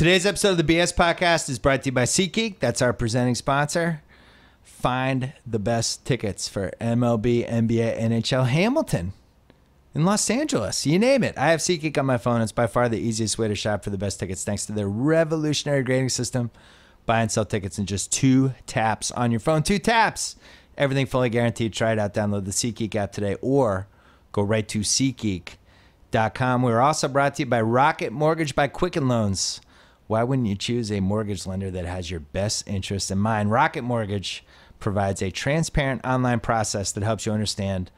Today's episode of the BS Podcast is brought to you by SeatGeek. That's our presenting sponsor. Find the best tickets for MLB, NBA, NHL, Hamilton, in Los Angeles. You name it. I have SeatGeek on my phone. It's by far the easiest way to shop for the best tickets thanks to their revolutionary grading system. Buy and sell tickets in just 2 taps on your phone. 2 taps. Everything fully guaranteed. Try it out. Download the SeatGeek app today or go right to SeatGeek.com. We're also brought to you by Rocket Mortgage by Quicken Loans. Why wouldn't you choose a mortgage lender that has your best interest in mind? Rocket Mortgage provides a transparent online process that helps you understand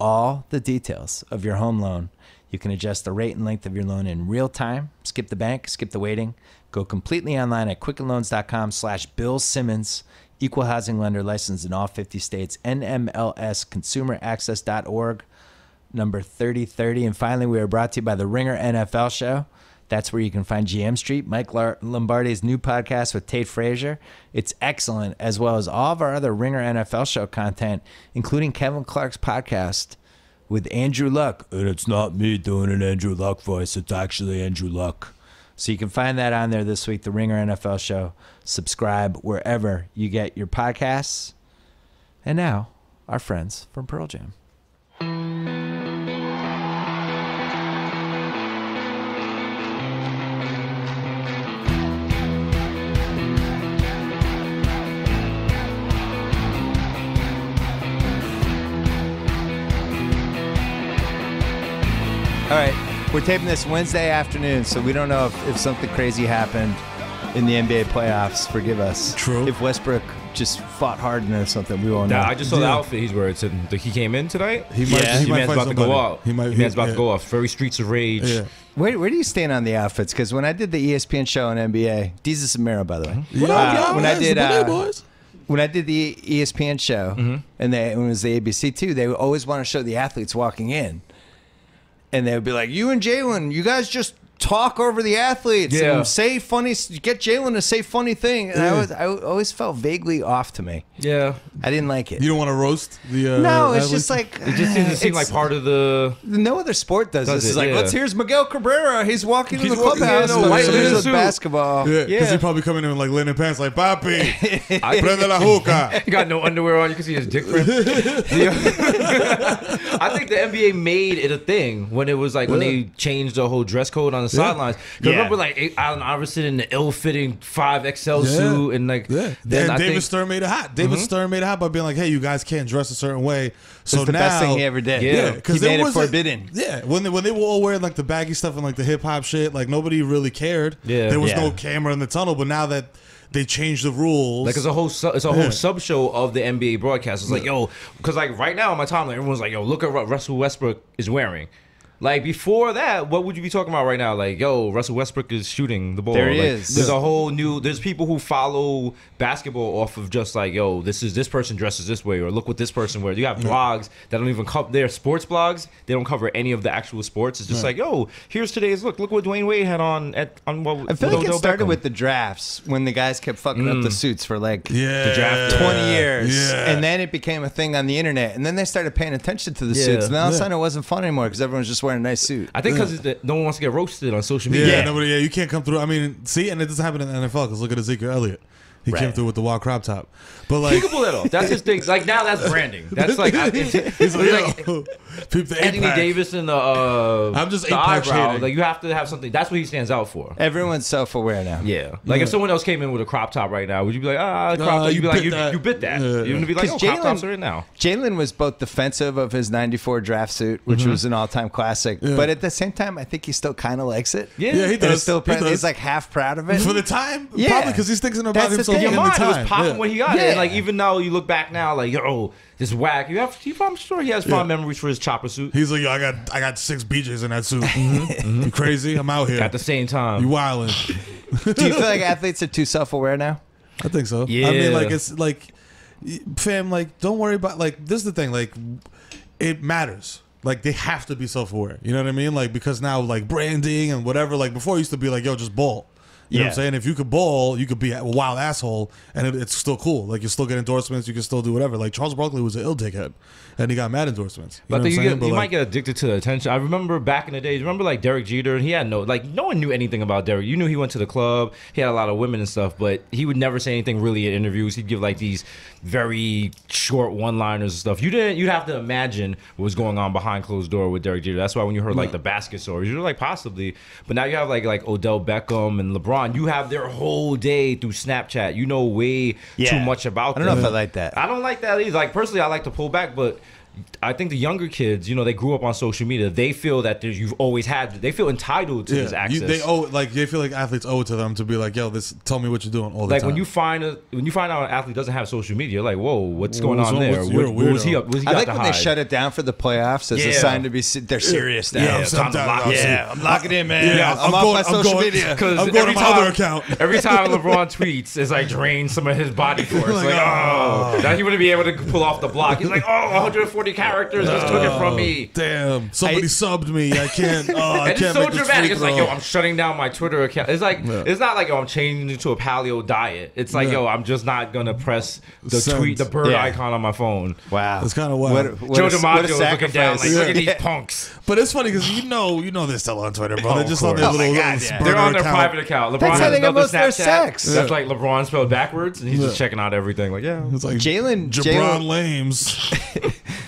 all the details of your home loan. You can adjust the rate and length of your loan in real time. Skip the bank, skip the waiting. Go completely online at quickenloans.com/Bill Simmons. Equal housing lender licensed in all 50 states. NMLSconsumeraccess.org, number 3030. And finally, we are brought to you by the Ringer NFL Show. That's where you can find GM Street, Mike Lombardi's new podcast with Tate Frazier. It's excellent, as well as all of our other Ringer NFL Show content, including Kevin Clark's podcast with Andrew Luck. And it's not me doing an Andrew Luck voice. It's actually Andrew Luck. So you can find that on there this week, the Ringer NFL Show. Subscribe wherever you get your podcasts. And now, our friends from Pearl Jam. All right, we're taping this Wednesday afternoon, so we don't know if something crazy happened in the NBA playoffs. Forgive us. True. If Westbrook just fought Harden or something, we won't know. I just saw the outfit he's wearing. He came in tonight. He might about to go out. He might about to go off. Very Streets of Rage. Yeah. Where do you stand on the outfits? Because when I did the ESPN show on NBA, Desus and Mero, by the way. When I did the ESPN show, and when it was the ABC too, they would always want to show the athletes walking in. And they would be like, you and Jalen, you guys just talk over the athletes and say funny, get Jalen to say funny things. And I always felt vaguely off to me. Yeah. I didn't like it. You don't want to roast the no, it's athletes? just like... It just doesn't seem like part of the... No other sport does this. It's like, here's Miguel Cabrera. He's walking in the walking clubhouse. in a white linen with suit. Basketball. Yeah, because he probably coming in like linen pants like, Papi, prende la hookah. He got no underwear on. You can see his dick print. I think the NBA made it a thing when it was like when they changed the whole dress code on the sidelines. Because remember like Allen Iverson in the ill-fitting 5XL suit and like... Then David Stern made it hot. David Stern made it hot by being like, hey, you guys can't dress a certain way. So it's the best thing he ever did. Yeah, because he made it forbidden. When they were all wearing like the baggy stuff and like the hip hop shit, like nobody really cared. Yeah, there was no camera in the tunnel. But now that they changed the rules, like it's a whole sub show of the NBA broadcast. It's like because like right now on my timeline, everyone's like look at what Russell Westbrook is wearing. Like, before that, what would you be talking about right now? Like, Russell Westbrook is shooting the ball. There he like, is. There's a whole new... There's people who follow basketball off of just like, this person dresses this way, or look what this person wears. You have blogs that don't even cover... They're sports blogs. They don't cover any of the actual sports. It's just like, here's today's look. Look what Dwayne Wade had on I feel like it started with the drafts when the guys kept fucking up the suits for like the draft 20 years. Yeah. And then it became a thing on the internet. And then they started paying attention to the suits. And then all of a sudden it wasn't fun anymore because everyone was just wearing a nice suit. I think because no one wants to get roasted on social media. Nobody. You can't come through. I mean, see, and it doesn't happen in the NFL because look at Ezekiel Elliott. He came through with the wild crop top. But like, he can pull that off. That's his thing. Like now, that's branding. That's like he's like Anthony Davis and the I'm just the eyebrow. shading. Like you have to have something. That's what he stands out for. Everyone's self-aware now. Yeah. Like if someone else came in with a crop top right now, would you be like, crop top? You'd be like, you bit that. You're gonna be like, crop tops are in now. Jalen was both defensive of his '94 draft suit, which was an all-time classic, but at the same time, I think he still kind of likes it. Yeah, he does. He's like half proud of it for the time. Probably because he's thinking about himself. Your in mind the time. was popping when he got it. And like even now, you look back now, like this is whack. I'm sure he has fond memories for his chopper suit. He's like, I got 6 BJs in that suit. You crazy? I'm out here at the same time. You wildin'. Do you feel like athletes are too self-aware now? I think so. Yeah. I mean, like it's like, fam, like don't worry about like this is the thing. Like it matters. Like they have to be self-aware. You know what I mean? Like because now like branding and whatever. Like before, it used to be like just ball. You know what I'm saying? If you could ball, you could be a wild asshole, and it's still cool. Like, you still get endorsements, you can still do whatever. Like, Charles Barkley was an ill dickhead, and he got mad endorsements. But you might get addicted to the attention. I remember back in the days, remember like Derek Jeter? He had no one knew anything about Derek. You knew he went to the club, he had a lot of women and stuff, but he would never say anything really in interviews. He'd give like these very short one-liners and stuff. You'd have to imagine what was going on behind closed door with Derek Jeter. That's why when you heard like the basket stories, you're like possibly. But now you have like Odell Beckham and LeBron. You have their whole day through Snapchat. You know way too much about them. I don't know if I like that. I don't like that either. Like personally, I like to pull back, but I think the younger kids, they grew up on social media. They feel that you've always had. They feel entitled to this access. They feel like athletes owe it to them to be like, yo, tell me what you're doing all the time. Like when you find out an athlete doesn't have social media, you're like, whoa, what's going on there? What was he up? I like when they shut it down for the playoffs as a sign to be. They're serious now. Yeah, time to lock it. I'm locking in, man. Yeah, I'm off my social media. I'm going to my other account. Every time LeBron tweets, it's like drain some of his body force. Like, now he wouldn't be able to pull off the block. He's like, 140 characters. Took it from me. Damn! Somebody subbed me. I can't. I it's can't so make this dramatic. free It's like, throw. I'm shutting down my Twitter account. It's like it's not like I'm changing to a paleo diet. It's like I'm just not gonna press the bird icon on my phone. Wow, it's kind of wild. Joe DiMaggio is looking down like, look at these punks. But it's funny because you know they're still on Twitter, bro. They're just on their little They're on their private account. LeBron That's how has they get another most of their Snapchat. sex. That's like LeBron spelled backwards, and he's just checking out everything. Like, it's like Jalen Lames.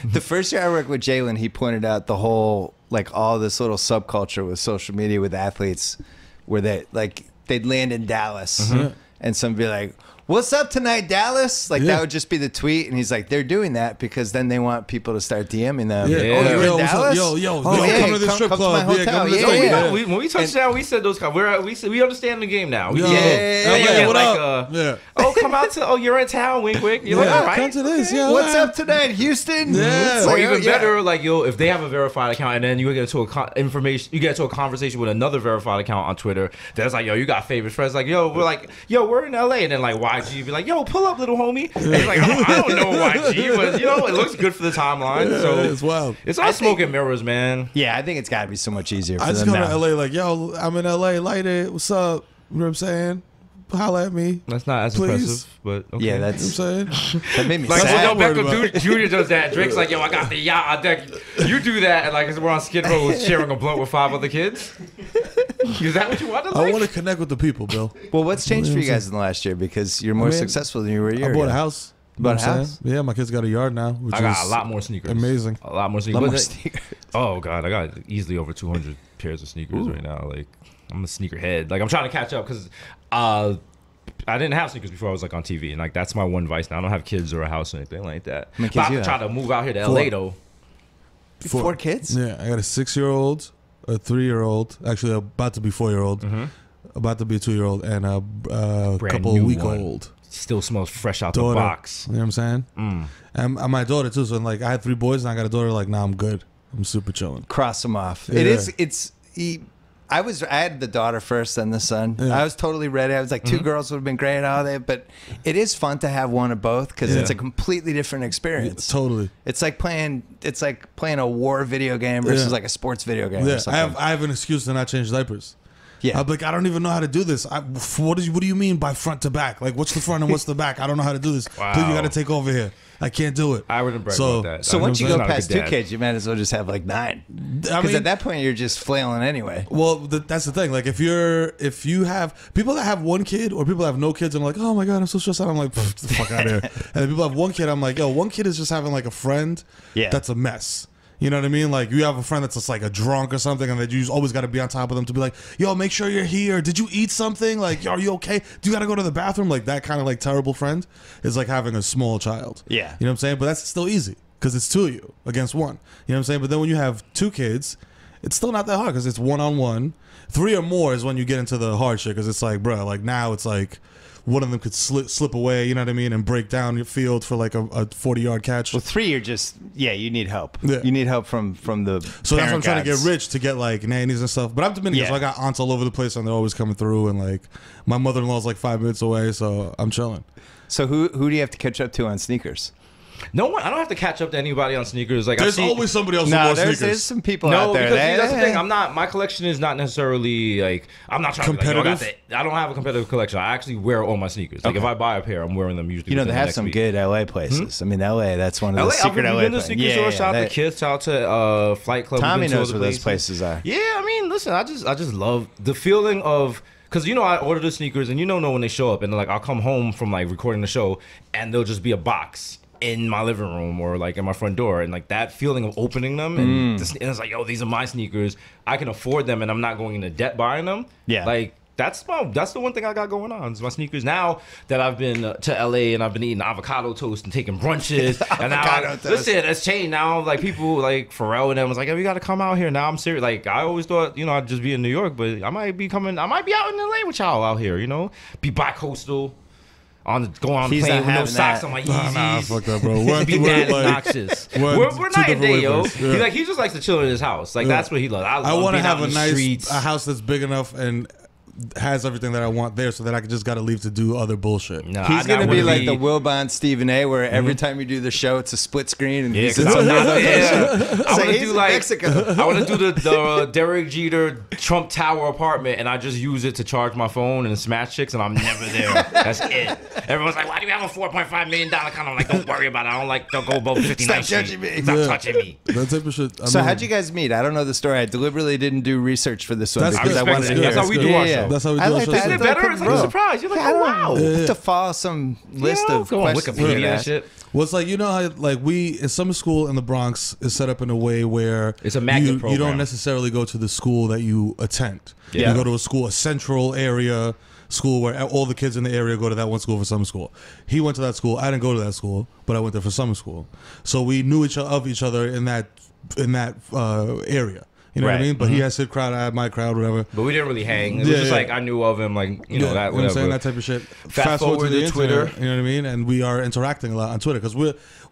The first year I worked with Jalen, he pointed out the whole, like, all this little subculture with social media with athletes where they'd land in Dallas and somebody be like, what's up tonight, Dallas? Like, that would just be the tweet. And he's like, they're doing that because then they want people to start DMing them. Yeah. Oh, you're in Dallas? Come to the strip club. When we touched down, we said those. We understand the game now. What up? Oh, come out to. Oh, you're in town. Wink, wink. You're like, all right. Come to this. Okay. Yeah. What's up tonight, Houston? Yeah. Or even better, like if they have a verified account and then you get into you get into a conversation with another verified account on Twitter that's like, yo, you got favorite friends. Like, we're in LA, and then like YG be like, yo, pull up, little homie. And it's like, I don't know YG, but it looks good for the timeline. So it's wild. It's all smoke and mirrors, man. Yeah, I think it's got to be so much easier for I just them go now. to LA like, yo, I'm in LA, light it. What's up? You know what I'm saying? Holla at me. That's not as Please. impressive, but okay. Yeah, You know what I'm saying? that made me like sad. Odell Beckham Jr. does that. Drake's like, yo, I got the yacht on deck. You do that, and like we're on Skid Row sharing a blunt with 5 other kids. Is that what you want to I want to connect with the people, Bill. Well, what's changed for you guys in the last year? Because you're more successful than you were a year I bought ago. a house. Bought a house? Yeah, my kids got a yard now. Which I got is a lot more sneakers. Amazing. A lot more A sneakers. lot more sneakers. Oh god, I got easily over 200 pairs of sneakers right now. Like I'm a sneakerhead. Like I'm trying to catch up because I didn't have sneakers before I was like on TV, and like that's my one vice now. I don't have kids or a house or anything like that. How many But kids I you have to try have? to move out here to LA though. 4 kids? Yeah, I got a 6-year-old, a 3-year-old, actually about to be 4-year-old, about to be a 2-year-old, and a couple new week-old. Still smells fresh out Daughter. the box. You know what I'm saying? And my daughter too. So like I had 3 boys and I got a daughter. Like now I'm good. I'm super chilling. Cross them off. Yeah. I had the daughter first, then the son. Yeah. I was totally ready. I was like, 2 girls would have been great, all that. But it is fun to have one of both because it's a completely different experience. Totally. It's like playing a war video game versus like a sports video game. Yeah, Or something. I have an excuse to not change diapers. Yeah. I'm like, I don't even know how to do this. What do you mean by front to back? Like, what's the front and what's the back? I don't know how to do this. Wow. Please, you got to take over here. I can't do it. I wouldn't brag about that. So once you go Not a past good 2 dad. kids, you might as well just have like 9. Because mean- at that point, you're just flailing anyway. Well, that's the thing. Like, if you have people that have 1 kid or people that have no kids, and like, oh my god, I'm so stressed out. I'm like, get the fuck out of here. And then people have 1 kid. I'm like, yo, 1 kid is just having like a friend. Yeah. That's a mess. You know what I mean? Like, you have a friend that's just like a drunk or something, and that you always got to be on top of them to be like, yo, make sure you're here. Did you eat something? Like, are you okay? Do you got to go to the bathroom? Like, that kind of like terrible friend is like having a small child. Yeah. You know what I'm saying? But that's still easy because it's 2 of you against 1. You know what I'm saying? But then when you have 2 kids, it's still not that hard because it's 1-on-1. 3 or more is when you get into the hard shit because it's like, bro, like now it's like one of them could slip away, you know what I mean, and break down your field for like a 40-yard catch. Well, 3, you're just you need help. Yeah. You need help from the. So that's why I'm trying to parent get rich to get like nannies and stuff. But I'm Dominican, so I got aunts all over the place, and they're always coming through. And like my mother-in-law's like 5 minutes away, so I'm chilling. So who do you have to catch up to on sneakers? No one. I don't have to catch up to anybody on sneakers. Like There's always somebody else with No, more there's sneakers. some people No, out there. because see, that's the thing. They- I'm not. My collection is not necessarily like. I'm not trying to be like, yo, I got Competitive? the- I don't have a competitive collection. I actually wear all my sneakers. Like if I buy a pair, I'm wearing them usually. You know, they within the have next some week. good LA places. I mean, LA, that's one of LA, the I've secret been LA to places. sneaker store. Shout out to Kids. Shout out to Flight Club. Tommy We've been to knows other where those places are. Yeah, I mean, listen, I just love the feeling of. Because, you know, I order the sneakers and you don't know when they show up. And, like, I'll come home from, like, recording the show and there'll just be a box in my living room or, like, in my front door. And, like, that feeling of opening them and it's like, yo, these are my sneakers. I can afford them and I'm not going into debt buying them. Yeah. Like, that's the one thing I got going on is my sneakers. Now that I've been to LA and I've been eating avocado toast and taking brunches, and now listen, it's changed. Now like people like Pharrell and them was like, "Yo, you got to come out here." Now I'm serious. Like I always thought, you know, I'd just be in New York, but I might be out in LA with y'all out here. You know, be bi-coastal. Go on the He's plane not with no having socks that. on my Nah, Yeezys. fuck that, bro. We're, Be we're mad like, obnoxious. we're We're two night and different day, yo. wavelengths. Yeah. He just likes to chill in his house. Like that's what he loves. I want to have a nice streets. a house that's big enough and has everything that I want there, so that I just got to leave to do other bullshit. Nah, He's going to I be wanna like the Will Bond Stephen A, where every time you do the show, it's a split screen. And Yeah, he's 'cause just I'm not. on the Yeah, show. I want Say to he's do in like Mexico. I want to do the Derek Jeter Trump Tower apartment, and I just use it to charge my phone and smash chicks, and I'm never there. That's it. Everyone's like, "Why do you have a $4.5 million account?" I'm like, "Don't worry about it. Don't go above 59th Stop Street. judging me. Stop Yeah. touching me." That type of shit. I So mean, how'd you guys meet? I don't know the story. I deliberately didn't do research for this one That's because good. I wanted to That's hear. good. That's how we do our show. That's how we do I our like show. that. Isn't it better? It's like a surprise. You're like, I "Oh, don't wow." know. To follow some list of go on questions. Wikipedia you and asked. shit. Well, it's like, you know how like we in summer school in the Bronx is set up in a way where It's a magnet you program. don't necessarily go to the school that you attend. Yeah. You go to a central area school where all the kids in the area go to that one school for summer school. He went to that school. I didn't go to that school, but I went there for summer school. So we knew each other in that area. You know what I Right. mean? But he has his crowd, I had my crowd, whatever. But we didn't really hang. It was Yeah, just yeah. like I knew of him, like you know that You know what I'm whatever. saying? That type of shit. Fast forward to the Twitter. internet, you know what I mean? And we are interacting a lot on Twitter because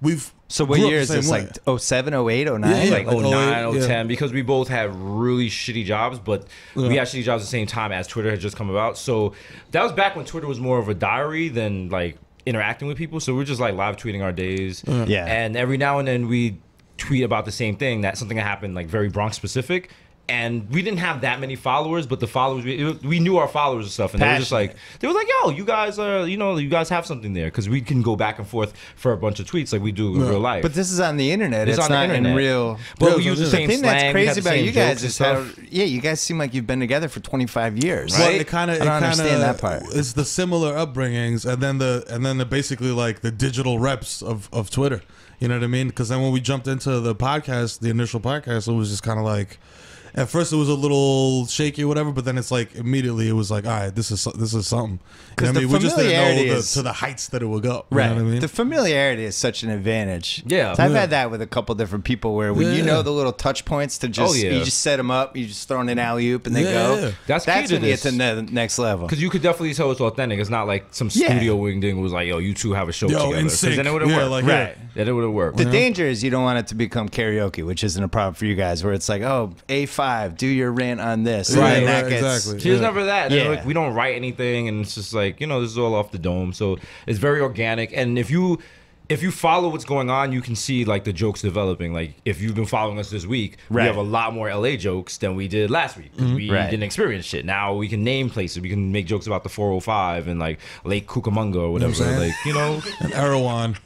we've. So what grew up year the is same this? way. Like 07, 08, 09? Yeah, like like 09, 08, 010, because we both had really shitty jobs, but we had shitty jobs at the same time as Twitter had just come about. So that was back when Twitter was more of a diary than like interacting with people. So we're just like live tweeting our days. Yeah. And every now and then we tweet about the same thing, that something that happened like very Bronx specific. And we didn't have that many followers, but the followers, we knew our followers and stuff. And they were just like, yo, you guys are, you guys have something there. Because we can go back and forth for a bunch of tweets like we do in real life. But this is on the internet. It's on the not in internet. real. But we use the The same thing slang. that's we crazy have the about same you guys jokes and is how, stuff. you guys seem like you've been together for 25 years. Well, Right? it kind of I don't understand that part. It's the similar upbringings, and then the basically like the digital reps of Twitter. You know what I mean? Because then when we jumped into the podcast, the initial podcast, it was just kind of like. At first, it was a little shaky or whatever, but then it's like immediately it was like, all right, this is something. You know what I the mean, we just didn't familiarity know is- to the heights that it would go. Right. You know what I mean? The familiarity is such an advantage. Yeah. So I've Yeah. had that with a couple different people where when you Yeah. know the little touch points to just, Oh, yeah. you just set them up, you just throw in an alley oop and they Yeah, go. yeah. That's key to when you get this. to the next level. Because you could definitely tell it's authentic. It's not like some Yeah. studio wing thing was like, yo, you two have a show Yo, together. in 'Cause sync. then it would have Yeah, worked. like, Right. Then it would have worked. The danger is you don't want it to become karaoke, which isn't a problem for you guys, where it's like, oh, A5, do your rant on this. And Right, then that right, gets, exactly. She's never that. And Yeah. like, we don't write anything, and it's just like, this is all off the dome. So it's very organic. And if you follow what's going on, you can see like the jokes developing. Like if you've been following us this week, Right. we have a lot more LA jokes than we did last week. 'Cause we Right. didn't experience shit. Now we can name places. We can make jokes about the 405 and like Lake Cucamonga or whatever. saying? Like And Erewhon.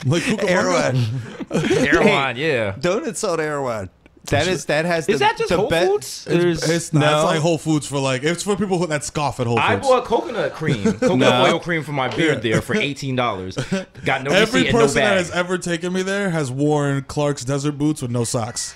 Like Erewhon. Erewhon, yeah. Don't insult Erewhon. That has Is that just Whole Foods? It's not. No. It's like Whole Foods for like. It's for people that scoff at Whole Foods. I bought coconut oil cream for my beard there for $18. Got no Every receipt and no person that bag. has ever taken me there has worn Clark's desert boots with no socks.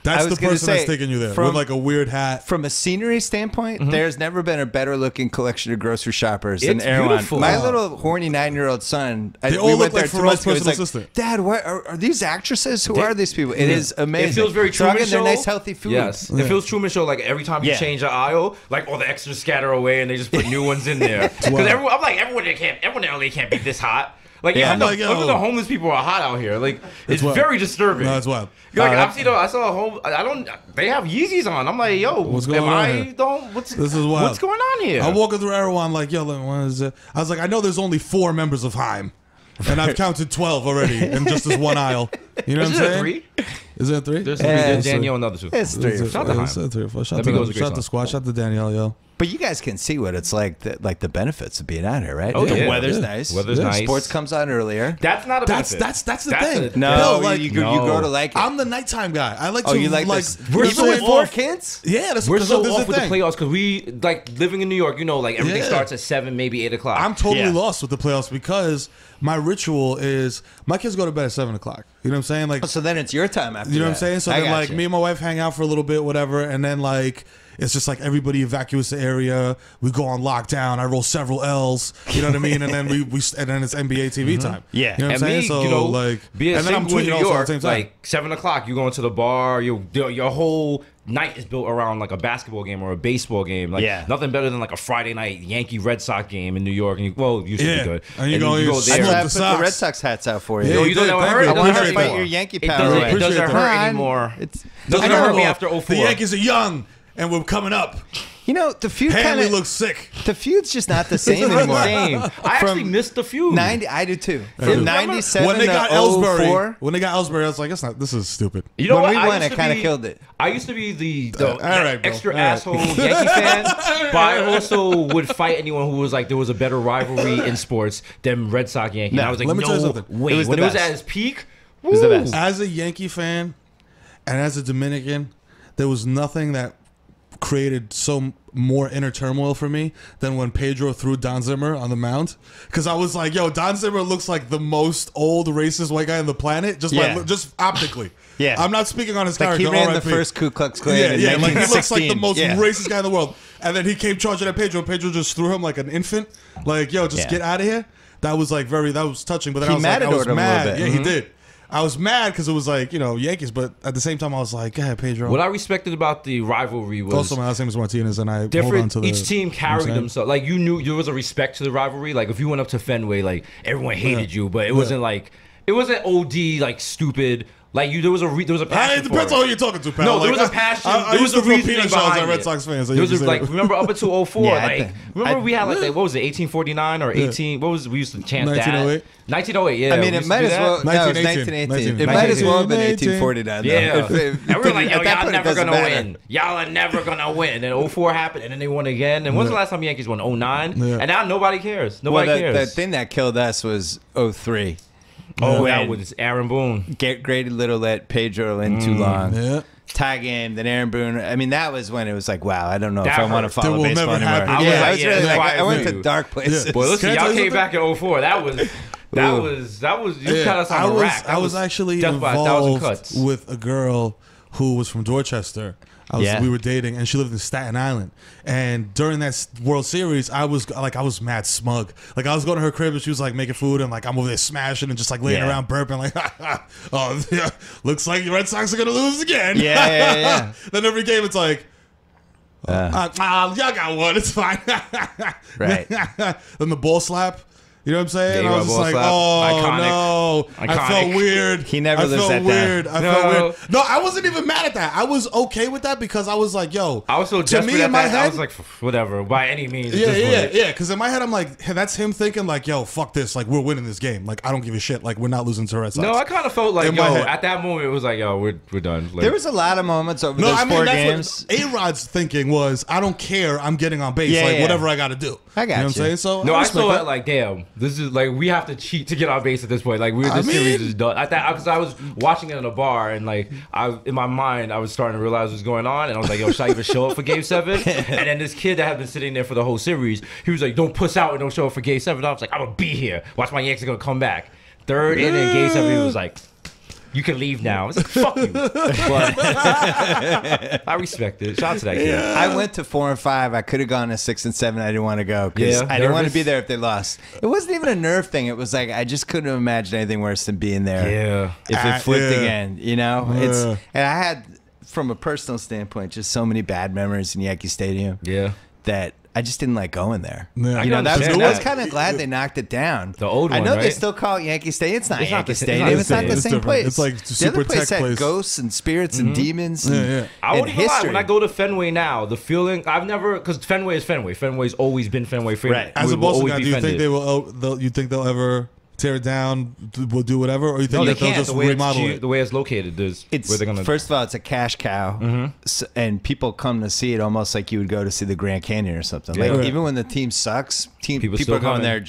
That's was the gonna person that's say, taking you there from- with like a weird hat. From a scenery standpoint, Mm-hmm. there's never been a better looking collection of grocery shoppers than It's Erewhon. beautiful. My Wow. little horny 9-year-old son, They all look like Pharrell's personal assistant. Dad, what are these actresses? Who are these people? It is amazing. It feels very Truman Truman They're Show. nice, healthy food. Yes, it feels Truman Show. Like every time you Yeah. change an aisle, like all the extras scatter away and they just put new ones in there. Because wild. I'm like, everyone in LA can't be this hot. Like Yeah. even, I'm like, even yo. the homeless people are hot out here. Like it's wild. very disturbing. No, it's wild. Like I saw a home. They have Yeezys on. I'm like, yo, What's going on here? What's This is wild. What's going on here? I'm walking through Erewhon like, yo, what is it? I was like, I know there's only 4 members of Haim. and I've counted 12 already in just this one aisle. You know what I'm saying? 3? Is it 3? There's 3. There's Danielle and the other 2. It's 3 or 4. Shout out to Haim. 3 or 4. Shout That Migos is a great out to song. Squad. Shout out to Danielle, yo. But you guys can see what it's like the benefits of being out here, right? Oh, the yeah. weather's Yeah. nice. Weather's nice. Sports comes on earlier. That's not a That's benefit. that's the thing. No, like, you go to like it. I'm the nighttime guy. I like Oh, to you like like this? we're Even so with 4 off. kids? Yeah, that's We're because so this is off with the thing. playoffs because we like living in New York. You know, like everything Yeah. starts at 7, maybe 8 o'clock. I'm totally Yeah. lost with the playoffs because my ritual is my kids go to bed at 7 o'clock. You know what I'm saying? Like, So then it's your time after you know what I'm that. saying? So I then, got like, you. me and my wife hang out for a little bit, whatever, and then like it's just like everybody evacuates the area. We go on lockdown. I roll several L's. You know what I mean? And then we and then it's NBA TV time. Yeah. you know what I'm and saying? me, So you know, like, being and then I'm single in tweeting New also at York, the same time. like 7 o'clock, you go into the bar. Your whole night is built around like a basketball game or a baseball game. Like Yeah. nothing better than like a Friday night Yankee Red Sox game in New York. And it used to Yeah. be good. And you go, you I smoke tried the to put the socks. Red Sox hats out for you. Yeah, Yo, you you don't did. know Thank hurt. you. It I doesn't wanted hurt to fight anymore. your Yankee It power doesn't, away. it doesn't Appreciate hurt that. anymore. It's Doesn't I know, hurt me well, after 04. The Yankees are young and we're coming up. You know, the feud kind Hanley of looks sick. the feud's just not the same It's not anymore. the same. I actually missed the feud. 90, I do too. do. From 97 When they got to Ellsbury, 04, when they got Ellsbury, I was like, this is stupid. You know when what? we I won, used it to kind of be- killed it. I used to be the all right, bro. extra All right. asshole Yankee fan, but I also would fight anyone who was like there was a better rivalry in sports than Red Sox Yankee. No, And I was like, let me tell you no something. way. It was When the it was best. at its peak, was the woo. best. As a Yankee fan and as a Dominican, there was nothing that created so more inner turmoil for me than when Pedro threw Don Zimmer on the mound, because I was like, yo, Don Zimmer looks like the most old racist white guy on the planet, just Yeah. just optically. Yeah. I'm not speaking on his Like he character. ran the RIP. first Ku Klux Klan Yeah, in yeah, like he looks like the 1916. most Yeah. racist guy in the world. And then he came charging at Pedro. Pedro just threw him like an infant. Like, yo, just Yeah. get out of here. That was like that was touching. But then He I was like, I matadored was him a little mad. bit. Yeah, he did. I was mad because it was like, you know, Yankees, but at the same time I was like, go ahead, Pedro. What I respected about the rivalry was Also, my last name is Martinez, and I hold on different. to the. Each team you know what I'm carried saying? themselves. Like you knew there was a respect to the rivalry. Like if you went up to Fenway, like everyone hated you, but it wasn't like it wasn't OD like stupid. Like there was a passion. It depends for on it. who you're talking to, pal. No, there Like, was a passion. I There was used to a throw reasoning peanut shells at behind Red it. Sox fans. There was just, like remember up until 04, Yeah, I like think- remember we had like what was it 1849 or 18? What was we used to chant 1908? that 1908? Yeah, I mean, we it used to might do as that. well. No, it was 1918. 1918. It might as well have been 1849. though. Yeah, and we were like, yo, at that y'all point, it never doesn't gonna matter. win. Y'all are never gonna win. And 04 happened, and then they won again. And when's the last time Yankees won? 09? Yeah. And now nobody cares. Well, Nobody the cares. thing that killed us was 03. Oh, When that was Aaron Boone. Grady Little let Pedro in too long. Yeah. Tie game, then Aaron Boone. I mean, that was when it was like, wow, I don't know if That I want to hurt. follow That will baseball never anymore. happen. I was Yeah, like, I was yeah, really that's like, why I went I to knew. dark places. Yeah. Boy, listen, Can I tell y'all you came back in 04. That was you got us on I the was rack. That I was actually death by 1,000 involved cuts. with a girl who was from Dorchester. Yeah. We were dating, and she lived in Staten Island. And during that World Series, I was mad smug. Like I was going to her crib, and she was like making food, and like I'm over there smashing and just like laying Yeah. around burping, like, oh, yeah, looks like the Red Sox are gonna lose again. Yeah. Then every game, it's like, y'all got one. It's fine. Right. Then the ball slap. You know what I'm saying? Yeah, I was ball just like, slap. oh Iconic. no, I Iconic. felt weird. He never I lives felt that down. weird. I No. felt weird. No, I wasn't even mad at that. I was okay with that because I was like, yo. I was so to desperate me at in my that. I head, was like, whatever, by any means. yeah, just yeah, win it. yeah. Because in my head, I'm like, hey, that's him thinking like, yo, fuck this. Like, we're winning this game. Like, I don't give a shit. Like, we're not losing to Red Sox. No, I kind of felt like, In my yo, head. at that moment, it was like, yo, we're done. Like, There was a lot of moments over No, those I mean 4 that's games. what A-Rod's thinking was. I don't care. I'm getting on base. Yeah, like yeah. whatever I got to do. I got you. Know what I'm you. saying? So No, I respect saw that. it like, damn, this is like we have to cheat to get on base at this point. Like, I this series mean- is done. I thought because I was watching it in a bar and like in my mind I was starting to realize what was going on, and I was like, yo, should I even show up for Game 7? And then this kid that had been sitting there for the whole series, he was like, don't puss out and don't show up for Game 7. I was like, I'm gonna be here. Watch my Yankees are gonna come back. Third inning, Game 7, he was like, you can leave now. I was like, fuck you. But I respect it. Shout out to that kid. I went to 4 and 5. I could have gone to 6 and 7. I didn't want to go because Yeah, I didn't want to nervous? be there if they lost. It wasn't even a nerve thing. It was like I just couldn't imagine anything worse than being there. Yeah. If it flipped yeah. again, you know, it's Yeah. and I had from a personal standpoint just so many bad memories in Yankee Stadium Yeah. that I just didn't like going there. Yeah. You know, that was, understand I was that. kind of glad they knocked it down. The old I one, know they right? still call it Yankee Stadium. It's not It's not Yankee the- it's not Stadium. the It's not same. the It's same different. place. It's like the super other place tech had place. ghosts and spirits and demons. Yeah, And, yeah. I and won't even lie. history. When I go to Fenway now, the feeling I've never because Fenway is Fenway. Fenway's always been Fenway. Right. As We a will Boston always guy, be do you think Fended. they will? You think they'll ever tear it down, will do whatever, or you think No, they that they'll can't. just The way, remodel it's, it? the way it's located, there's It's where they're gonna. first of all, it's a cash cow, and people come to see it almost like you would go to see the Grand Canyon or something. Like Yeah. even when the team sucks, people still are going coming. there.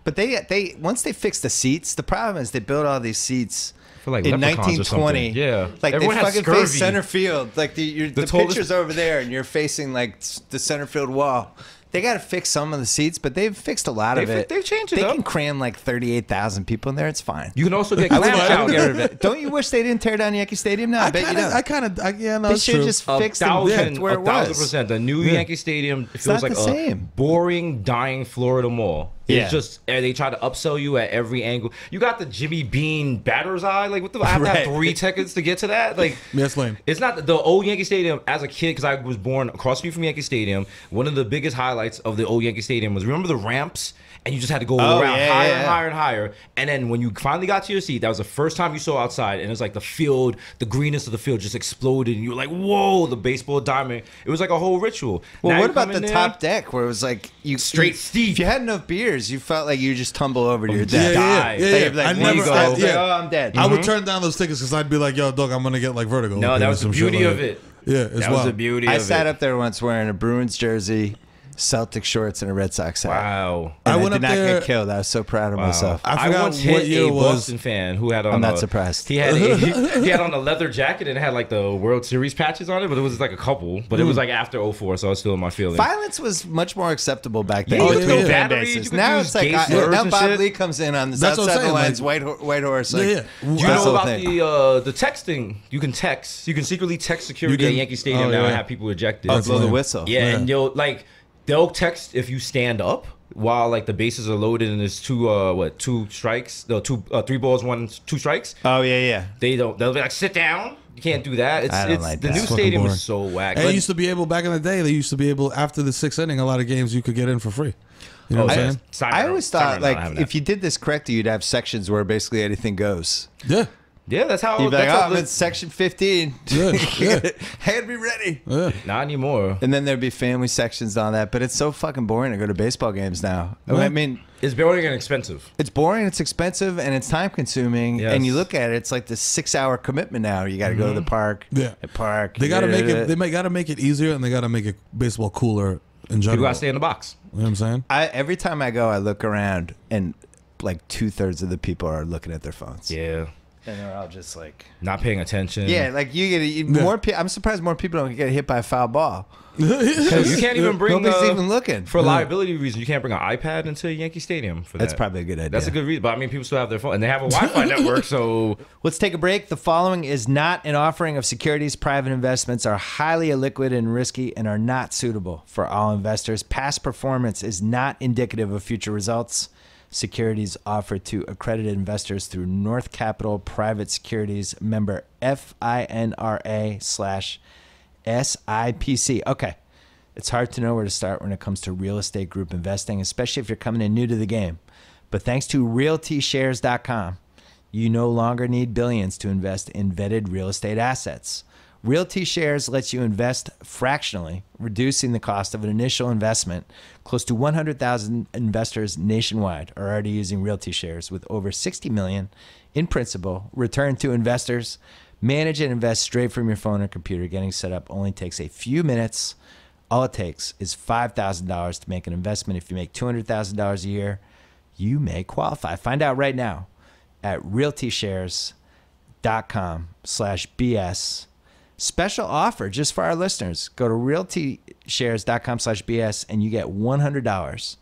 But they once they fix the seats, the problem is they built all these seats. for like In leprechauns or 1920, something. Yeah, like everyone they has fucking scurvy. face center field. Like the tallest- pitcher's over there, and you're facing like the center field wall. They got to fix some of the seats, but they've fixed a lot of it. They've changed it They up. can cram like 38,000 people in there. It's fine. You can also get I wouldn't clam get chowder. rid of it. Don't you wish they didn't tear down Yankee Stadium? No, I bet you don't. Yeah, no, They it's should true. just fix and 1,000%. kept where it was. The new Yankee Stadium feels not like the a same. boring, dying Florida mall. Yeah. It's just they try to upsell you at every angle. You got the Jimmy Bean batter's eye. Like, what the? I have to have Right. 3 tickets to get to that. Like, Yeah, it's lame. It's not the old Yankee Stadium. As a kid, because I was born across the street from Yankee Stadium, one of the biggest highlights of the old Yankee Stadium was, remember the ramps, and you just had to go Oh, around yeah, higher yeah, and yeah. higher and higher. And then when you finally got to your seat, that was the first time you saw outside, and it was like the field, the greenness of the field just exploded, and you were like, "Whoa!" The baseball diamond. It was like a whole ritual. Well, Now what you about come the in there, top deck where it was like Straight steep. If you had enough beers, you felt like you just tumble over to your Yeah, death. die. yeah. Like, I when you never. go, Yeah. oh, I'm dead. I would turn down those tickets because I'd be like, "Yo, dog, I'm gonna get like vertigo." No, okay, that or was the some shit beauty like of that. it. Yeah, it's That was wild. the beauty I of sat it. up there once wearing a Bruins jersey, Celtic shorts, and a Red Sox hat. Wow. And I I went did up not there- get killed. I was so proud of Wow. myself. I forgot once what hit year a it was. Boston fan who had on. I'm not surprised. He had he had on a leather jacket and it had like the World Series patches on it, but it was like a couple. But it was like after 04, so I was still in my feelings. Violence was much more acceptable back then. Yeah, you between could throw fan batteries, bases. you could Now use it's like gay slurs now and Bob shit. Lee comes in on the That's south what I'm side of the saying, lines, white horse. Like, Yeah. Do you that's know the whole about thing. the texting? You can text. You can secretly text security You can- at Yankee Stadium oh, now yeah. and have people ejected. Oh, blow the lame. whistle. Yeah, Yeah. and they'll text if you stand up while like the bases are loaded and there's two strikes, no, 3 balls, 2 strikes. Oh yeah. They'll be like, sit down. You can't do that. I don't like the that. new It's fucking stadium boring. was so whack. And But- it used to be able back in the day. They used to be able after the 6th inning, a lot of games you could get in for free. You know what I'm saying? I always thought like if you did this correctly, you'd have sections where basically anything goes. Yeah, yeah, that's how. You'd be like, that's oh, how I'm in section 15. Yeah, yeah. I gotta be ready. yeah. not anymore. And then there'd be family sections and all that. But it's so fucking boring to go to baseball games now. Well, I mean, It's boring and expensive. it's boring, it's expensive, and it's time consuming. Yes. And you look at it, it's like this 6-hour commitment now. You got to go to the park. Yeah. The park. They got to make it. They got to make it easier, and they got to make it baseball cooler in general. People gotta stay in the box. You know what I'm saying? Every time I go, I look around, and like 2/3 of the people are looking at their phones. Yeah, And they're all just like, not paying attention. yeah, like more. I'm surprised more people don't get hit by a foul ball. you can't even bring. Nobody's even looking. For liability reasons, you can't bring an iPad into Yankee Stadium. For That's that. probably a good idea. That's a good reason. But I mean, people still have their phone, and they have a Wi-Fi network. So Let's take a break. The following is not an offering of securities. Private investments are highly illiquid and risky and are not suitable for all investors. Past performance is not indicative of future results. Securities offered to accredited investors through North Capital Private Securities, member FINRA/SIPC. Okay. It's hard to know where to start when it comes to real estate group investing, especially if you're coming in new to the game. But thanks to RealtyShares.com, you no longer need billions to invest in vetted real estate assets. Realty Shares lets you invest fractionally, reducing the cost of an initial investment. Close to 100,000 investors nationwide are already using Realty Shares, with over 60 million in principal returned to investors. Manage and invest straight from your phone or computer. Getting set up only takes a few minutes. All it takes is $5,000 to make an investment. If you make $200,000 a year, you may qualify. Find out right now at realtyshares.com/BS. Special offer just for our listeners. Go to realtyshares.com/BS and you get $100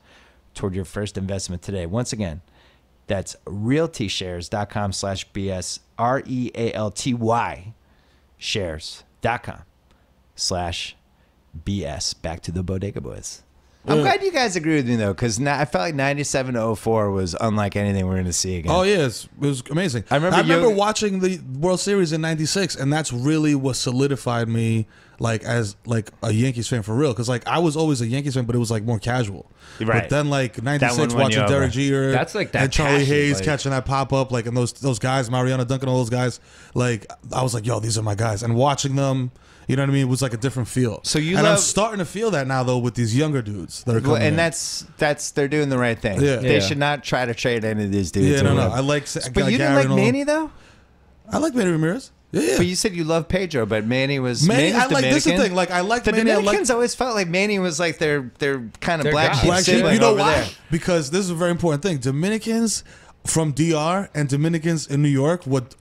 toward your first investment today. Once again, that's realtyshares.com/BS, REALTY shares.com/BS. Back to the Bodega Boys. I'm glad you guys agree with me, though, because I felt like 97 to 04 was unlike anything we're going to see again. Oh yeah, it was amazing. I remember watching the World Series in '96, and that's really what solidified me like as like a Yankees fan for real, because like I was always a Yankees fan, but it was like more casual. Right. But then like That '96 one won watching you Derek over. Jeter, That's like that and Charlie passion, Hayes like- catching that pop up, like and those guys, Mariana Duncan, all those guys. Like I was like, yo, these are my guys, and watching them. You know what I mean? It was like a different feel. So you and I'm love- starting to feel that now though with these younger dudes that are coming. Well, and in. that's they're doing the right thing. Yeah. They Yeah. should not try to trade any of these dudes. yeah, or no. whatever. I like. But you didn't like Manny though. I like Manny Ramirez. Yeah. But you said you love Pedro, but Manny was Manny, Manny's I like this is the Dominican. thing. Like I like The Manny. Dominicans always felt like Manny was like their kind of Their black guy. sheep Black sheep. sibling You know over why? there. Because this is a very important thing. Dominicans from DR and Dominicans in New York, what